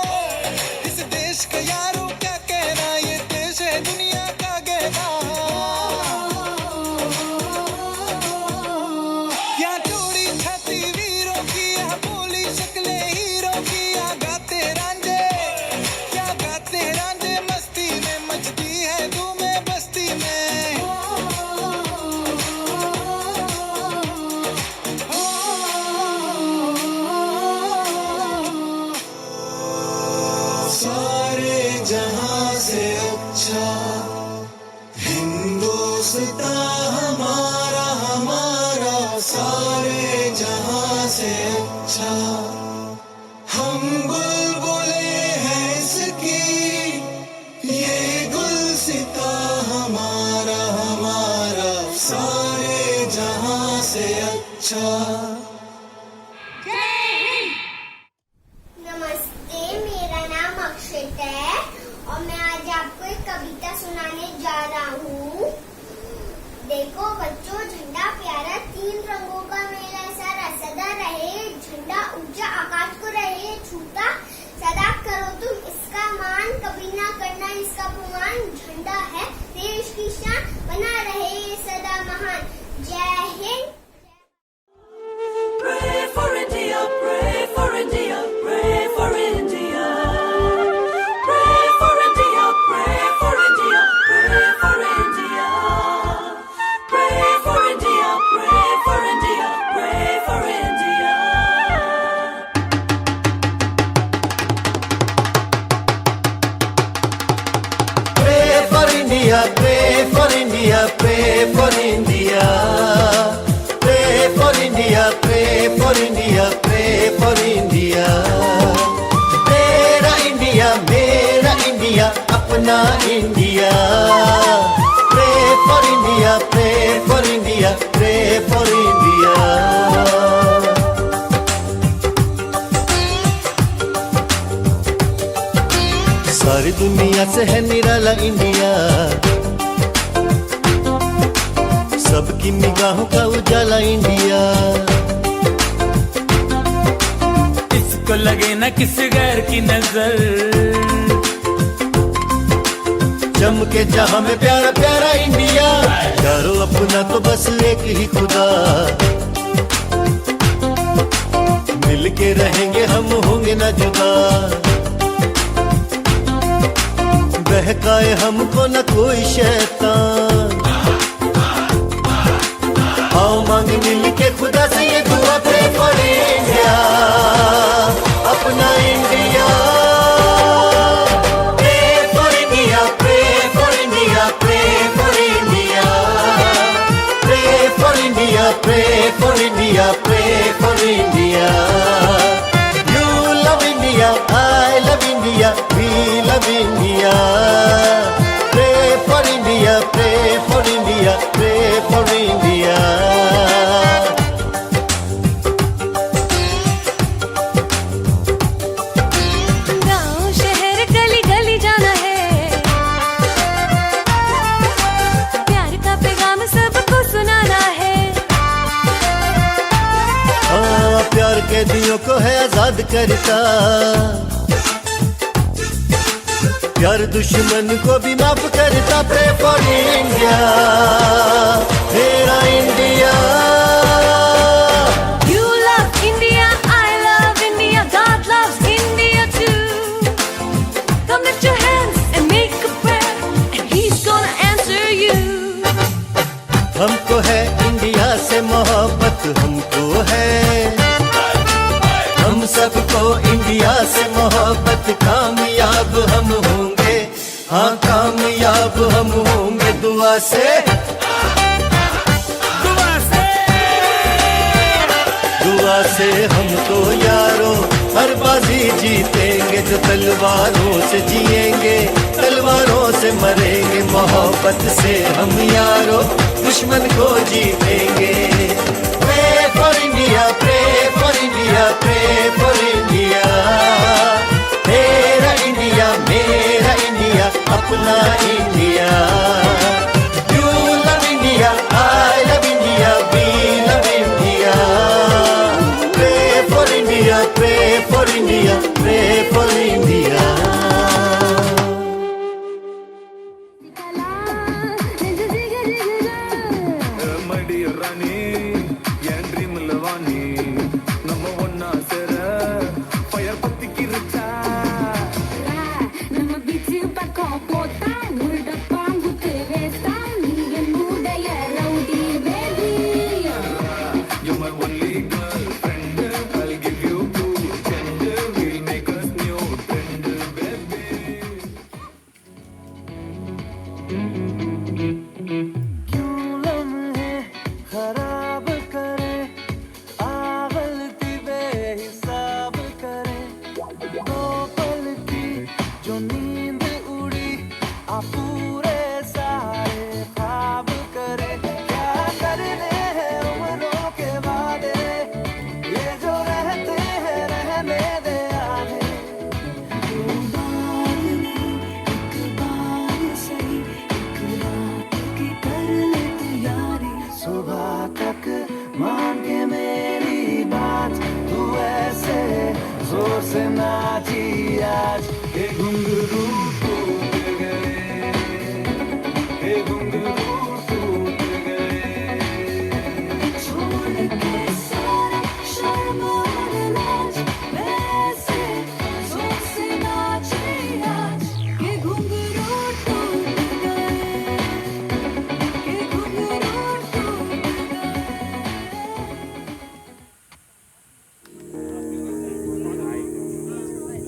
इस देश का यारो क्या कहना, ये देश है दुनिया का गहना। यहाँ चोरी छाती वीरों की, यहाँ बोली शक्लें हीरों की, यहाँ गाते रांझे, यहाँ गाते रांझे मस्ती में, मचती है धूमें बस्ती में। सारे जहां से अच्छा हिंदुस्तान हमारा, हमारा सारे जहां से अच्छा। हम बुलबुले हैं इसकी, ये गुलसिता हमारा, हमारा सारे जहां से अच्छा। नमस्ते, मेरा नाम अक्षित है और मैं आज आपको एक कविता सुनाने जा रहा हूँ। देखो बच्चों, झंडा प्यारा, 3 रंगों का मेला सारा, सदा रहे झंडा ऊंचा, आकाश को रहे छूता, सदा करो तुम इसका मान, कभी ना करना इसका अपमान। झंडा है देश की शान, बना रहे सदा महान। जय Hind. Pray for India, pray for India, pray for India. Pray for India, pray for India, pray for India. Pray for India, pray for India, pray for India. Pray for India, pray for India, pray for India. Pray for India, pray for India, pray for India. मेरा India, मेरा India, अपना India. Pray for India, pray for India, pray for India. सारी दुनिया से है निराला India, सबकी निगाहों का उजाला इंडिया। इसको लगे ना किसी गैर की नजर, चमके जहां में प्यारा प्यारा इंडिया। यारो अपना तो बस एक ही खुदा, मिलके रहेंगे हम, होंगे ना जुदा। बहकाए हमको न कोई शैतान, आओ मांग मिल के खुदा से ये दुआ, प्रे फॉर इंडिया, अपना India. Pray for India, pray for India, pray for India. Pray for India, pray for India, pray for India. You love India, I love India, we love India. Pray for India, pray for India, pray for India. गाँव शहर गली गली जाना है, प्यार का पैगाम सबको सुनाना है। हाँ, प्यार के दियों को है आजाद करता, प्यार दुश्मन को भी माफ करता। प्रे फॉर इंडिया, मेरा India. You love India, I love India, God loves India too. Come lift your hands and make a prayer, and He's gonna answer you. हमको है इंडिया से मोहब्बत, हमको है, हम सबको इंडिया से मोहब्बत। कामयाब हम होंगे, हाँ कामयाब हम होंगे, दुआ से, दुआ से, दुआ से हम तो यारों हर बाजी जीतेंगे। जो तलवारों से जिएंगे, तलवारों से मरेंगे, मोहब्बत से हम यारो दुश्मन को जीतेंगे। Pray for India, pray for India, pray for India। तेरा इंडिया मेरा इंडिया अपना India. You love India, I love India, we love India। Pray for India, pray for India, pray for India।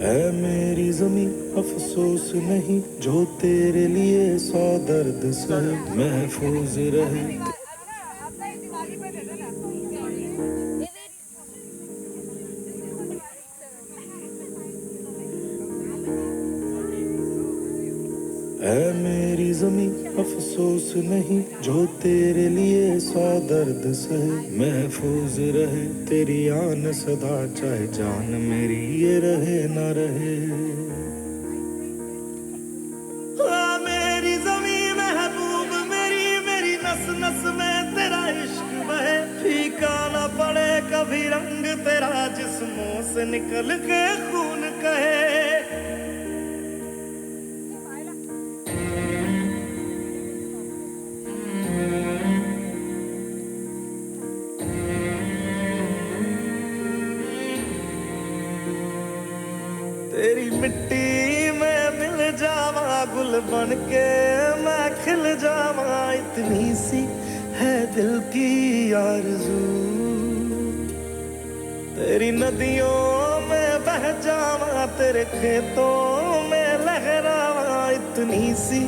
है मेरी ज़मीं अफसोस नहीं, जो तेरे लिए 100 दर्द सहे, महफूज रहे। है मेरी ज़मीं अफसोस नहीं, जो तेरे लिए 100 दर्द सहे, महफूज रहे तेरी आन सदा, चाहे जान मेरी ये रहे ना रहे। मेरी ज़मीं महबूब मेरी, मेरी नस नस में तेरा इश्क बहे, फीका ना पड़े कभी रंग तेरा, जिस्मों से निकल के खून कहे। तेरी मिट्टी में मिल जावा, गुल बन के मैं खिल जावा, इतनी सी है दिल की आरज़ू। तेरी नदियों में बह जावा, तेरे खेतों में लहरावा, इतनी सी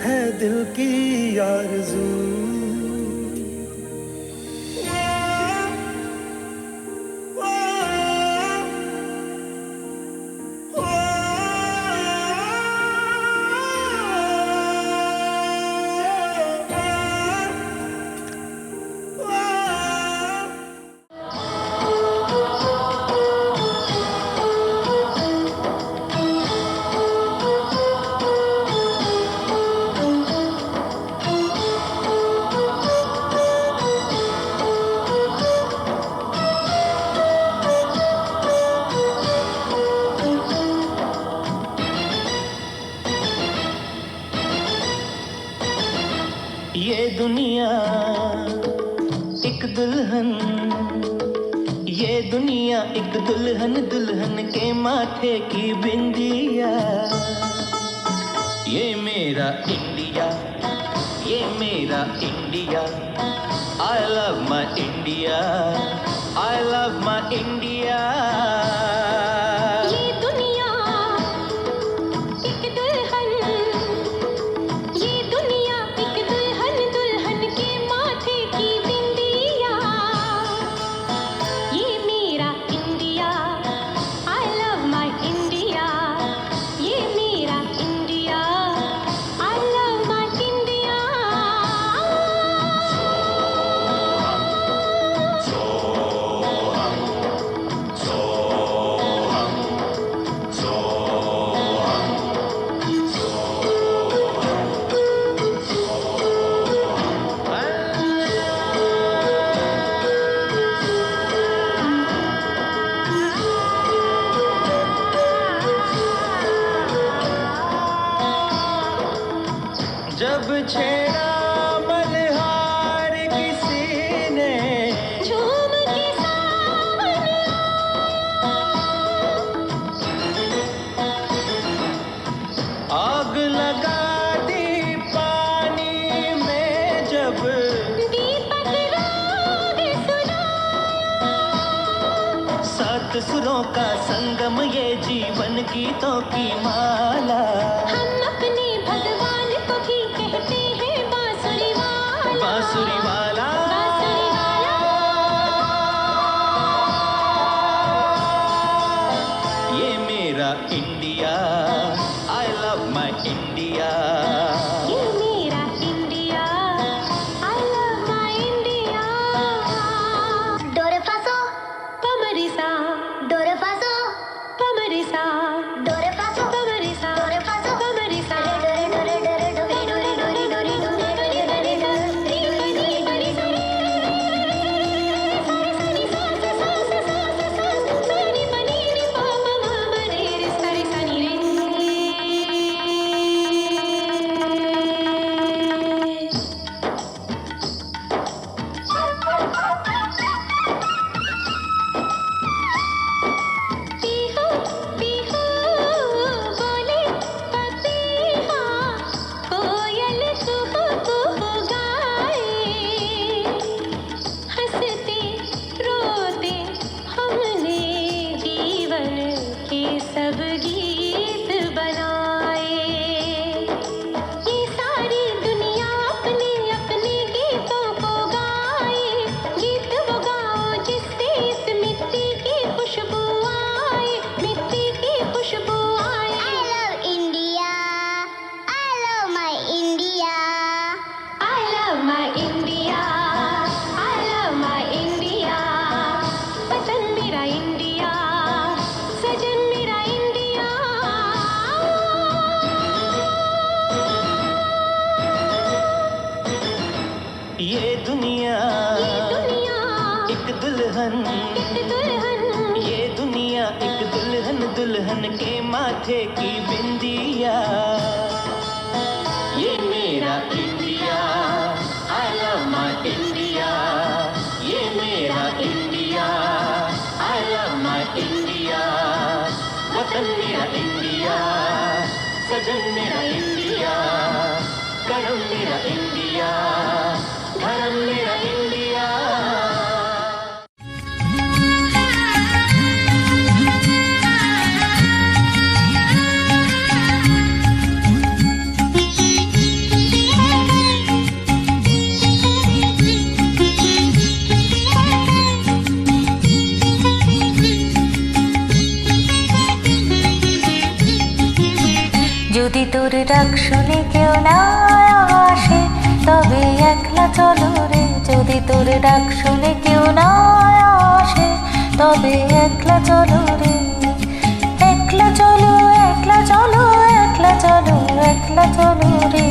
है दिल की आरज़ू। ये दुनिया एक दुल्हन, ये दुनिया एक दुल्हन, दुल्हन के माथे की बिंदिया। ये मेरा इंडिया, ये मेरा India, I love my India, I love my India। ये दुनिया एक दुल्हन, ये दुनिया एक दुल्हन, दुल्हन के माथे की बिंदिया। ये मेरा India, I love my India, ये मेरा इंडिया, I जब छेड़ा मल्हार किसी ने झूम के सावन आग लगा दी पानी में जब दीपक राग सुनाया। सात सुरों का संगम ये जीवन गीतों की माला। हम अपने भगवान को भी कहते हैं बांसुरी वाला। बांसुरी वाला बांसुरी वाला। ये मेरा India, I love my India. ये मेरा India, I love my India. Dorefaso, pamarisa. Dorefaso, pamarisa. Dorefaso, pamarisa. Dorefaso, pamarisa. Dore dore dore dore dore dore dore dore dore dore dore. Sari sari sari. Sari sari sa sa sa sa sa sa sa. Sari pani ni pa ma ma ma re re sari sani re. Pihu Pihu बोले पपीहा, कोयल कुहू कुहू गाए। हंसते रोते हमने जीवन के सब गीत बनाए। ये सारी दुनिया अपने अपने गीतों को गाए। गीत वो गाओ जिससे इस मिट्टी की खुशबू आए। मिट्टी की खुशबू आए। I love India. I love my India. I love my India. I love my India. वतन मेरा इंडिया, सजन मेरा इंडिया। ये दुनिया एक दुल्हन, ये दुनिया एक दुल्हन, दुल्हन के माथे की बिंदिया। ये मेरा India, I love my India. ये मेरा India, I love my India. वतन मेरा इंडिया, सजन मेरा इंडिया। करम मेरा इंडिया, धर्म मेरा इंडिया। যদি তোর ডাক শুনে কেউ না আসে তবে একলা চলো রে। যদি তোর ডাক শুনে কেউ না আসে তবে একলা চলো রে। একলা চলো একলা চলো একলা চলো একলা চলো রে।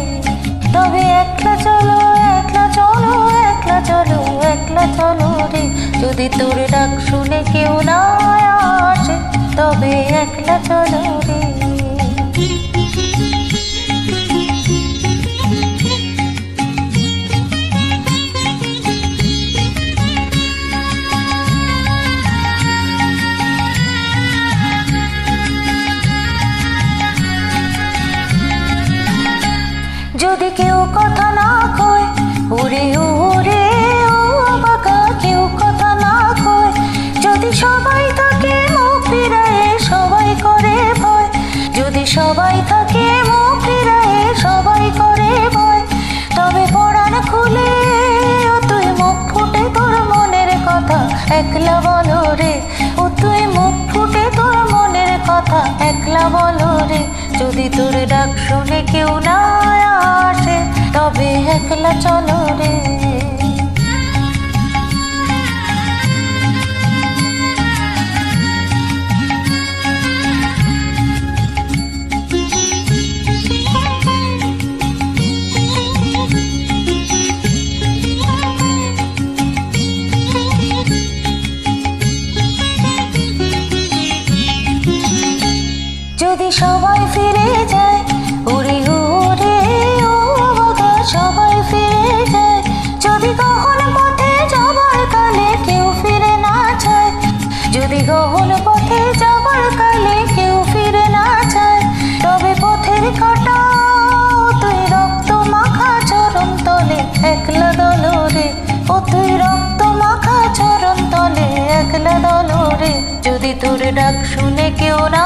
তবে একলা চলো একলা চলো একলা চলো একলা চলো রে। যদি তোর ডাক শুনে কেউ না আসে তবে একলা চলো রে। যদি কেউ কথা না কয় ওরে ওরে ও বাঁকা, কেউ কথা না কয়। যদি সবাই থাকে মুখ ফিরায়ে সবাই করে ভয়। যদি সবাই থাকে মুখ ফিরায়ে সবাই করে ভয়। তবে পরাণ খুলে ও তুই মুখ ফুটে তোর মনের কথা একলা বলো রে। ও তুই মুখ ফুটে তোর মনের কথা একলা বলো রে। যদি তোর ডাক শুনে কেউ না আসে তবে একলা চলো রে। যদি সবাই ফিরে যায় ওরে ওরে ডাক শুনে কেউ না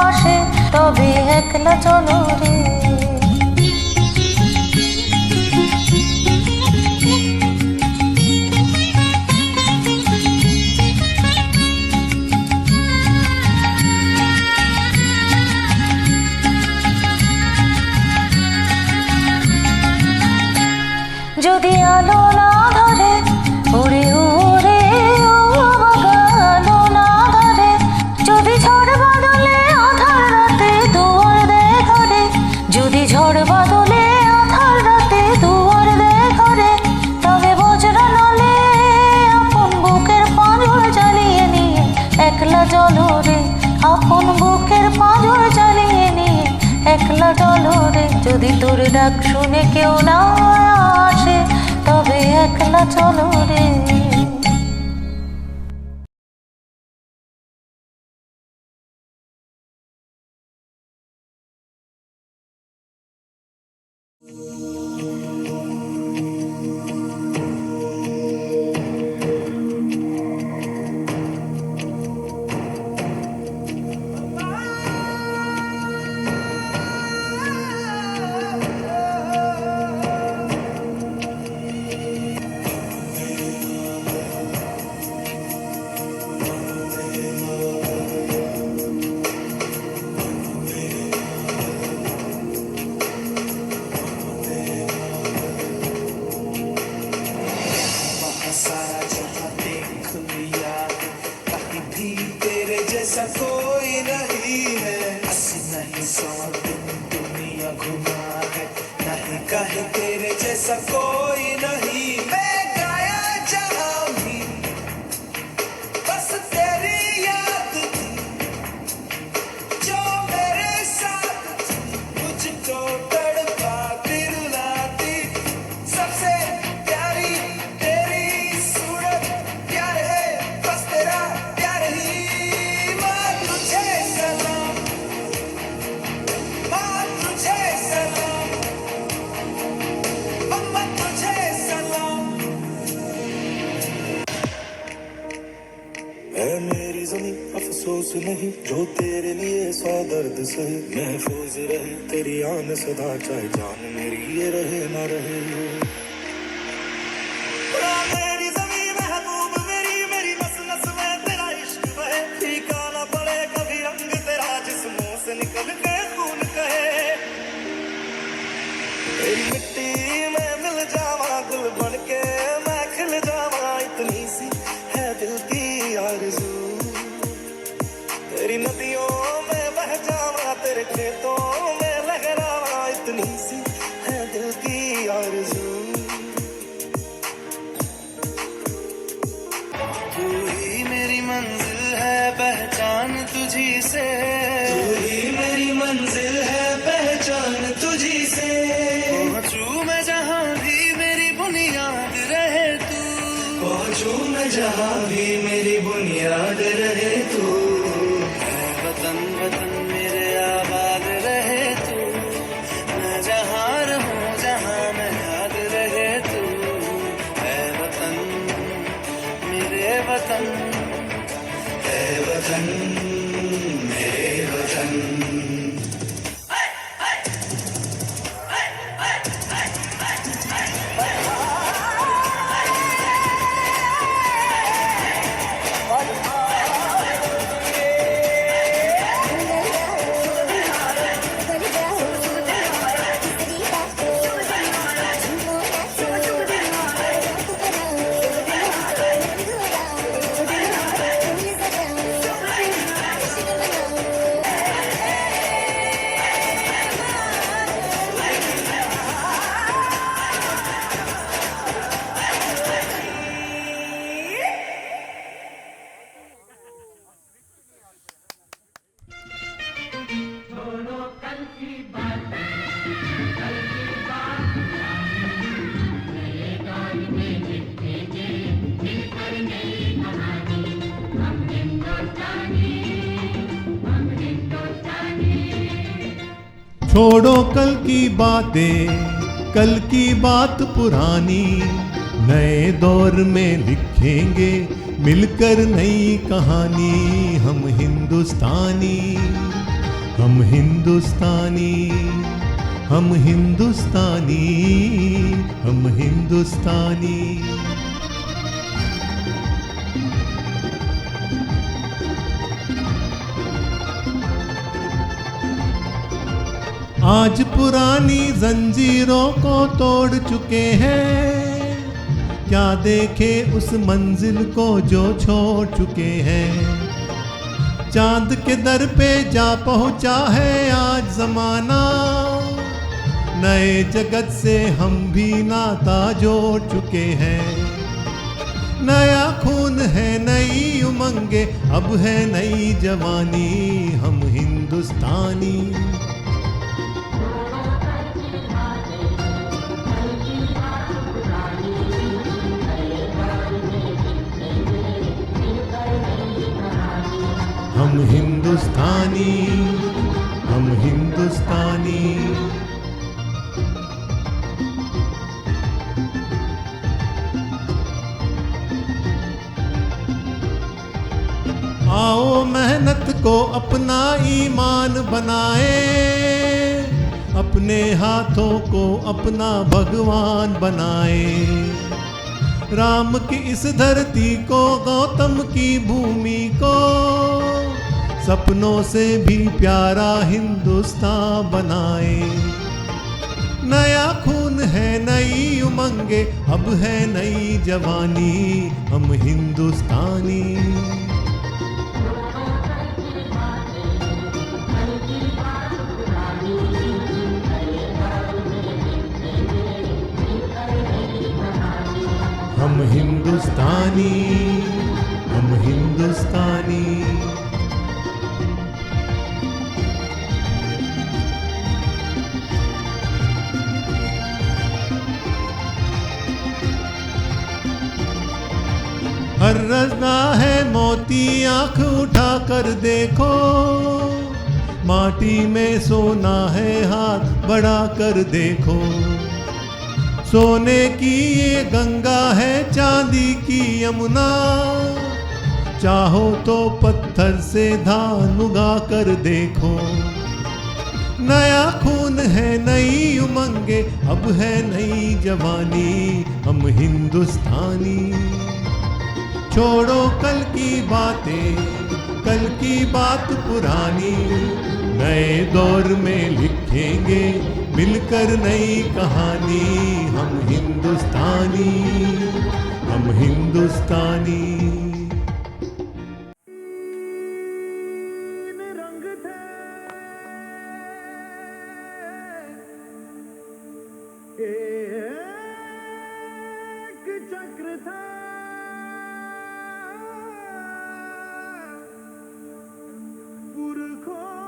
আসে তবে একলা চলো রে। যদি আলো না ধরে ওরে ওরে ও বাবা আলো না ধরে, যদি ঝড় বাদলে আধার রাতে দুয়ার দেয় ঘরে, যদি ঝড় বাদলে আধার রাতে দুয়ার দেয় ঘরে, তবে বজ্রা নলে আপন বুকের পাঁজর জ্বালিয়ে নিয়ে একলা চলো রে, আপন বুকের পাঁজর জ্বালিয়ে নিয়ে একলা চলো রে। যদি তোর ডাক শুনে কেউ না আসে তবে একলা চলো রে। नहीं जो तेरे लिए सौ दर्द सहे, महफूज रहे तेरी आन सदा, चाहे जान मेरी ये रहे ना रहे। मेरी ज़मीं महबूब मेरी, मेरी नस नस में तेरा इश्क बहे, फीका ना पड़े कभी रंग तेरा जिस्मों से निकल के खून कहे। तेरी मिट्टी में मिल जावा गुल बन के मैं खिल जावा, इतनी सी है दिल की आरज़ू। तेरी नदियों में बह जावा तेरे खेतों में लहरावा, इतनी सी है दिल की आरज़ू। तू ही मेरी मंजिल है पहचान तुझी से, तू ही मेरी मंजिल है पहचान तुझी से। पहुंचूं मैं जहां भी मेरी बुनियाद रहे तू, पहुंचूं मैं जहां भी मेरी बुनियाद रहे तू। वतन वतन मेरे आबाद रहे तू, मैं जहाँ रहूं जहाँ मैं याद रहे तू। है वतन मेरे वतन, है वतन मेरे वतन। छोड़ो कल की बातें, कल की बात पुरानी, नए दौर में लिखेंगे मिलकर नई कहानी। हम हिंदुस्तानी, हम हिंदुस्तानी, हम हिंदुस्तानी, हम हिंदुस्तानी। आज पुरानी जंजीरों को तोड़ चुके हैं, क्या देखे उस मंजिल को जो छोड़ चुके हैं। चांद के दर पे जा पहुंचा है आज जमाना, नए जगत से हम भी नाता जोड़ चुके हैं। नया खून है, नई उमंगे, अब है नई जवानी। हम हिंदुस्तानी, हम हिंदुस्तानी, हम हिंदुस्तानी। आओ मेहनत को अपना ईमान बनाए, अपने हाथों को अपना भगवान बनाए। राम की इस धरती को, गौतम की भूमि को, सपनों से भी प्यारा हिंदुस्तान बनाए। नया खून है, नई उमंगे, अब है नई जवानी। हम हिंदुस्तानी, हम हिंदुस्तानी, हम हिंदुस्तानी। हर रज़ा है मोती, आंख उठा कर देखो, माटी में सोना है, हाथ बढ़ा कर देखो। सोने की ये गंगा है, चांदी की यमुना, चाहो तो पत्थर से धान उगा कर देखो। नया खून है, नई उमंगे, अब है नई जवानी। हम हिंदुस्तानी, छोड़ो कल की बातें, कल की बात पुरानी। नए दौर में लिखेंगे मिलकर नई कहानी। हम हिंदुस्तानी, हम हिंदुस्तानी। चक्र था, पुरखों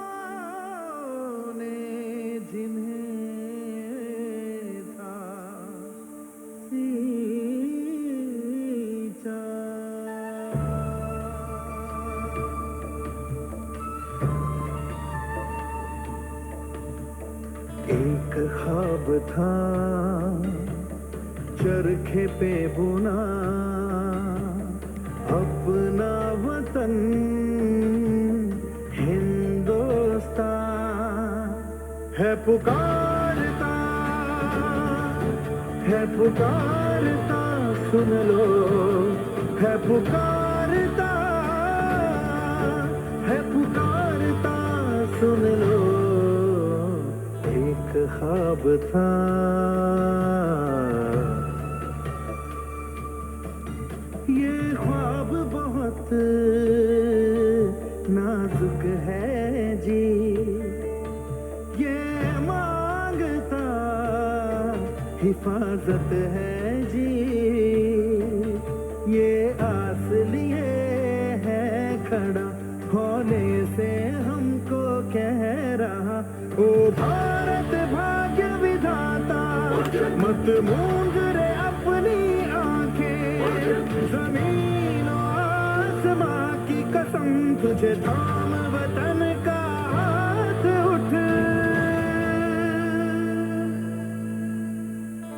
ने जिन्हें था सींचा। एक ख्वाब था चरखे पे बुना, अपना वतन हिंदुस्तान है पुकारता, है पुकारता, सुन लो, है पुकारता, है पुकारता, सुन लो। एक ख्वाब था, ये ख्वाब बहुत नाजुक है जी, ये मांगता हिफाजत है जी। ये आस लिए है खड़ा, होने से हमको कह रहा, ओ भारत भाग्य विधाता, मत मूंद रे अपनी आंखें। जमीन और आसमां की कसम, तुझे थाम वतन का हाथ उठ।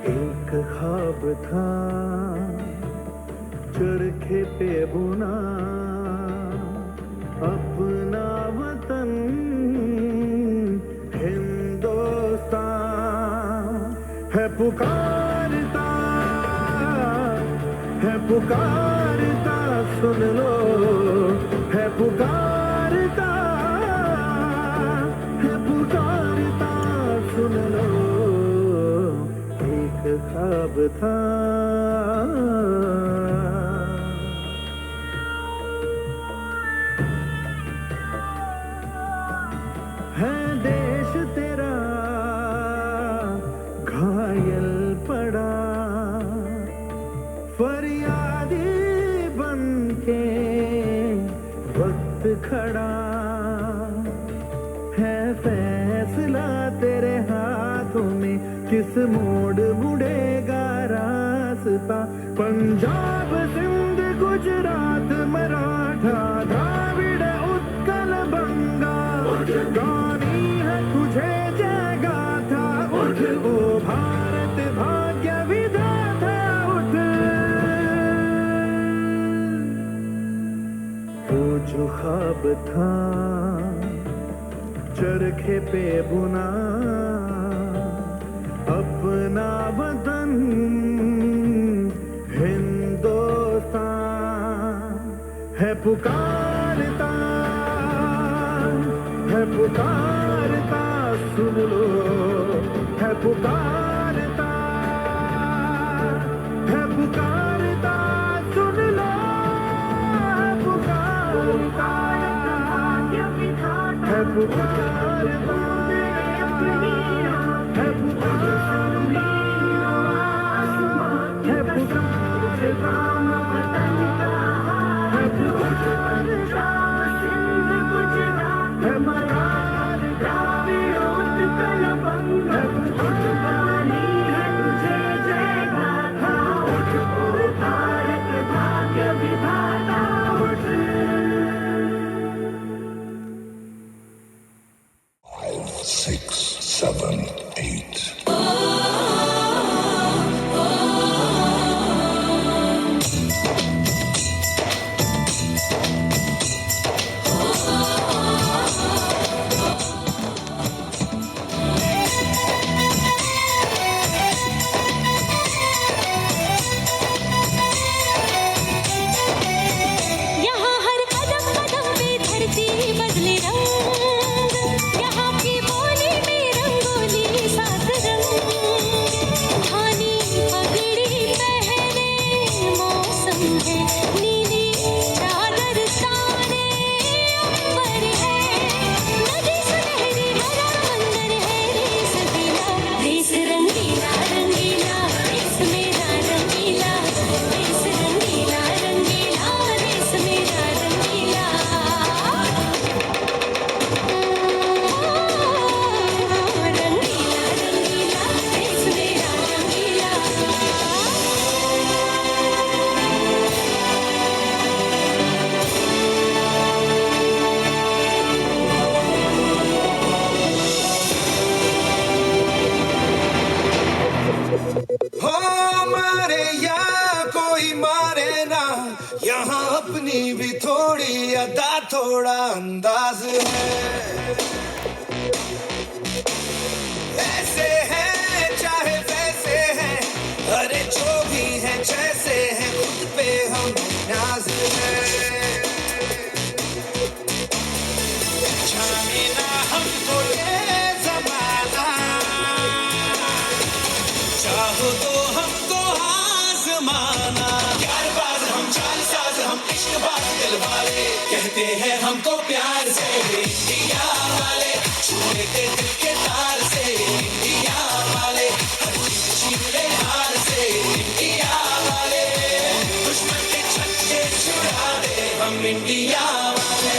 एक ख्वाब था चरखे पे बुना अपना वतन हिंदुस्तान है पुकारता सुन लो है पुकारता सुन लो एक ख्वाब था है देश तेरा घायल पड़ा फरियादी बनके वक्त खड़ा है फैसला तेरे हाथों में किस मोड़ मुड़ेगा रास्ता पंजाब सिंध गुजरात मराठा द्राविड़ उत्कल बंगा गानी है तुझे जगाथा उठ ओ भारत भाग्य विधाता उठ वो जो ख्वाब था चरखे पे बुना अपना वतन हिंदुस्तान है पुकारता सुन लो है पुकारता सुन लो है पुकारता अपनी भी थोड़ी अदा थोड़ा अंदाज है ऐसे हैं चाहे वैसे हैं अरे जो भी हैं जैसे हैं खुद पे हम नाज है जाने ना हमको ये जमाना चाहो तो हमको आजमाना यार बाज हम चाल साज हम इश्क बाज दिल वाले कहते हैं हमको प्यार से इंडिया वाले छूने के दिल के तार से इंडिया वाले हर चीज छीन ले हार से इंडिया वाले दुश्मन के छक्के छुड़ा दे हम इंडिया वाले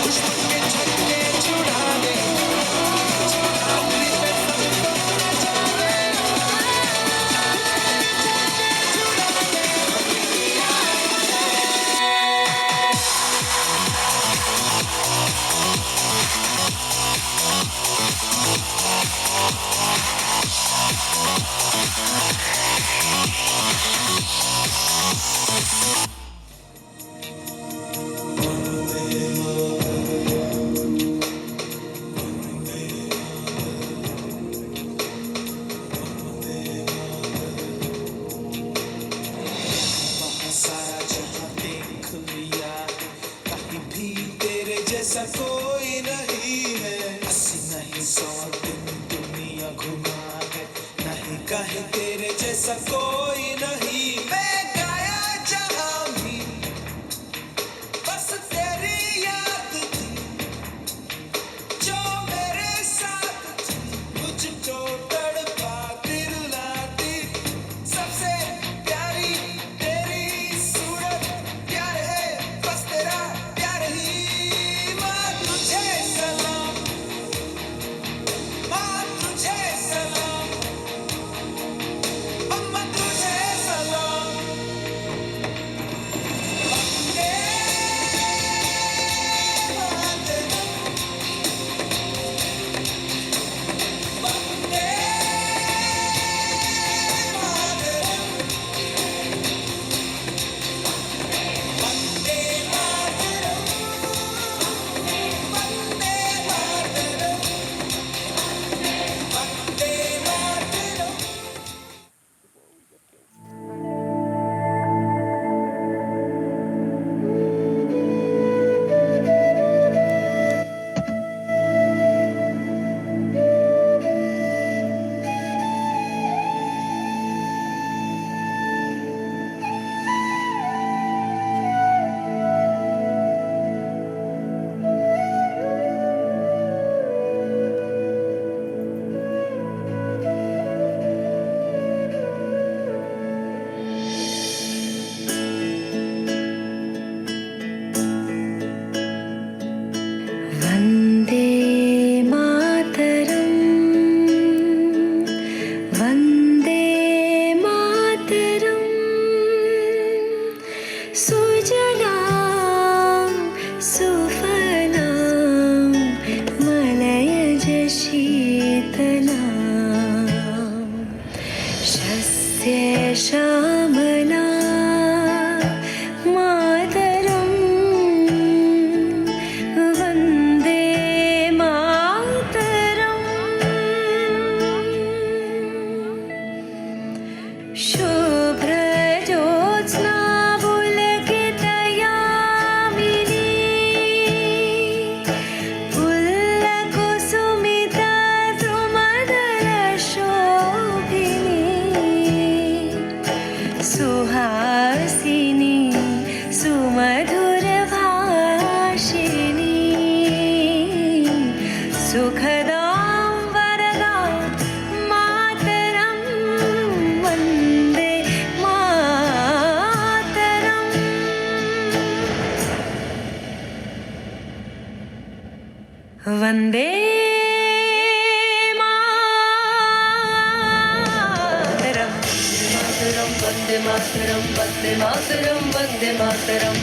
दुश्मन के छक्के छुड़ा दे कहे तेरे जैसा कोई नहीं मैं गाया जहां भी बस तेरी याद थी जो मेरे साथ थी मुझको तड़पाती रुलाती सबसे प्यारी तेरी सूरत प्यार है बस तेरा प्यार ही माँ तुझे सलाम माँ तुझे सलाम अम्मा तुझे सलाम वन्दे मातरम् वन्दे मातरम् सुजलां सुफलां मलयज शीतलां शस्य श्यामला मातरम् वन्दे मातरम् शुभ्रज्योत्स्ना पुलकितयामिनी पुल्लकुसुमिता सुमधुरशोभिनी सुहासिनी सुमधुरभाषिणी सुखदां वरदां मातरं वन्दे मातरम् वन्दे मातरम् वन्दे मातरम् वन्दे मातरम् वन्दे मातरम् वन्दे मातरम्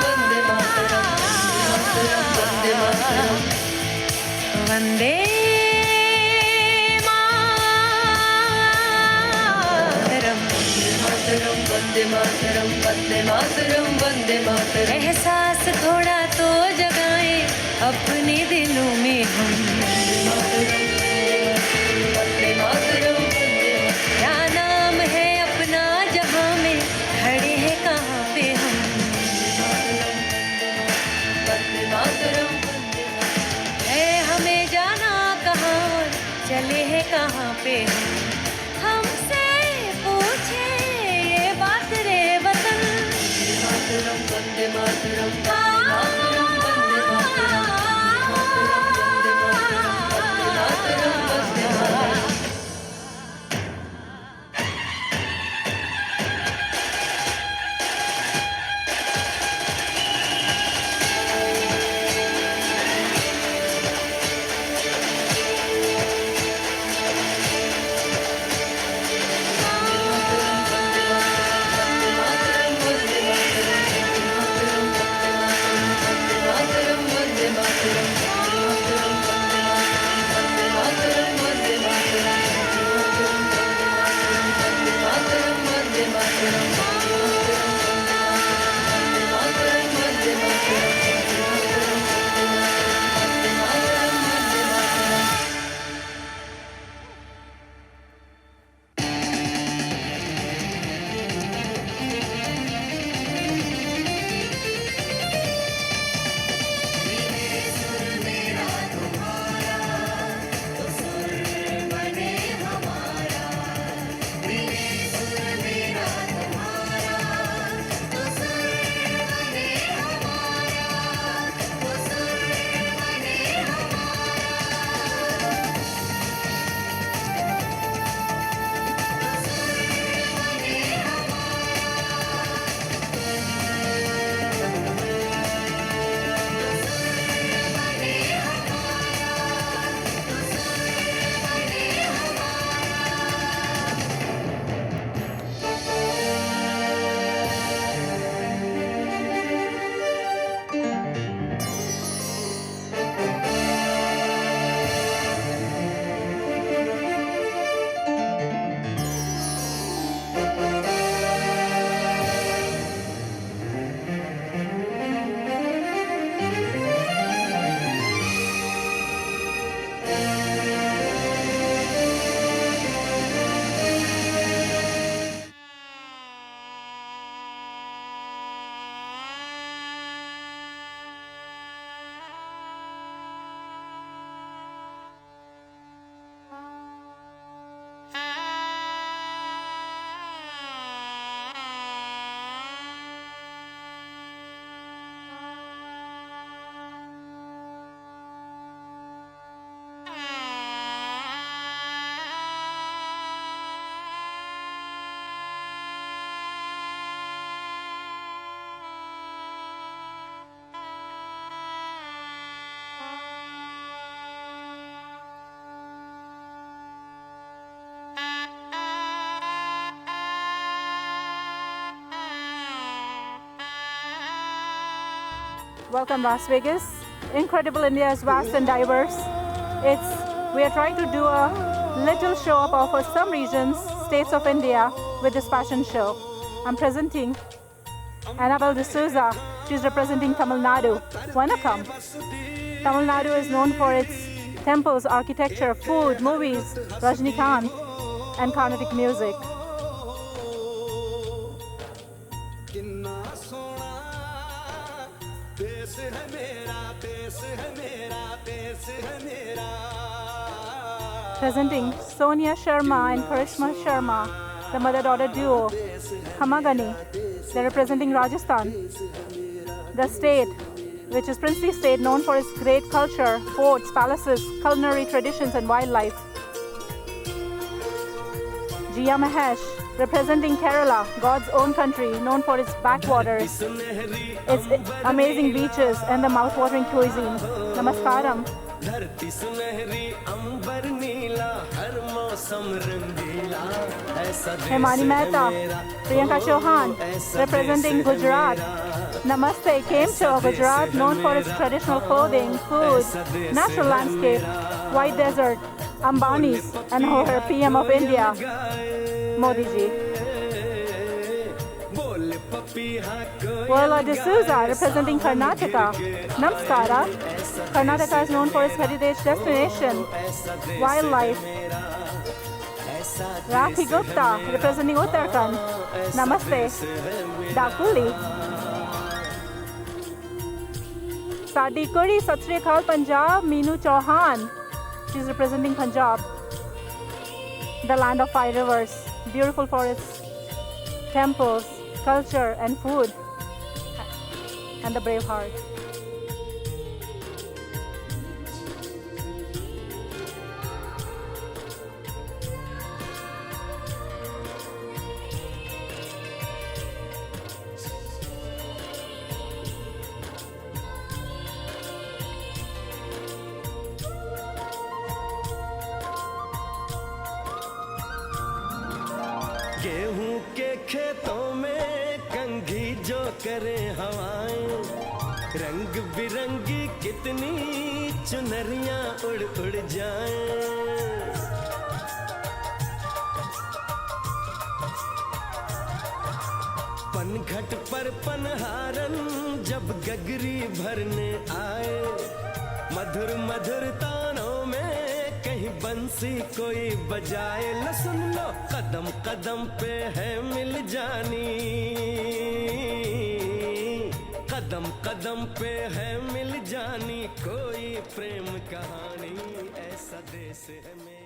वन्दे मातरम् वन्दे मातरम् वन्दे मातरम् वन्दे मातरम् वन्दे मातरम् वन्दे मातरम् एहसास थोड़ा तो जगाएं अपने दिलों में हम वन्दे मातरम् क्या नाम है अपना जहां में खड़े हैं कहाँ पे हम वन्दे मातरम् है हमें जाना कहाँ और चले हैं कहाँ पे हम हमसे पूछे ये बात रे वतन Vande Mataram Vande Mataram welcome Las Vegas. Incredible India is vast and diverse. We are trying to do a little show up of some regions, states of India with this fashion show. I'm presenting Annabelle D'Souza. She's representing Tamil Nadu. Wanna come? Tamil Nadu is known for its temples, architecture, food, movies, Rajnikant, and Carnatic music. Presenting Sonia Sharma and Karishma Sharma, the mother-daughter duo, Khamagani. They're representing Rajasthan, the state, which is princely state known for its great culture, forts, palaces, culinary traditions, and wildlife. Jia Mahesh, representing Kerala, God's own country, known for its backwaters, its amazing beaches, and the mouth-watering cuisine. Namaskaram. Hemani Mehta, Priyanka Chauhan, representing Gujarat. Namaste, Kemcho, Gujarat, known for its traditional clothing, food, natural landscape, white desert, Ambanis, and her PM of India, Modi ji. Voila D'Souza, representing Karnataka. Namaskara. Karnataka is known for its heritage destination, wildlife. Rakhi Gupta, representing Uttarakhand. Namaste. Dakuli. Sadi Kuri, Sat Sri Akal, Punjab, Meenu Chauhan. She's representing Punjab, the land of 5 rivers, beautiful for its temples, culture, and food, and the brave heart. गेहूं के खेतों में कंघी जो करे हवाएं, रंग बिरंगी कितनी चुनरियां उड़ उड़ जाएं। पनघट पर पनहारन जब गगरी भरने आए, मधुर मधुर तानों में कहीं बंसी कोई बजाए। लो सुन लो, कदम कदम पे है मिल जानी, कदम कदम पे है मिल जानी कोई प्रेम कहानी, ऐसा देश है मेरा।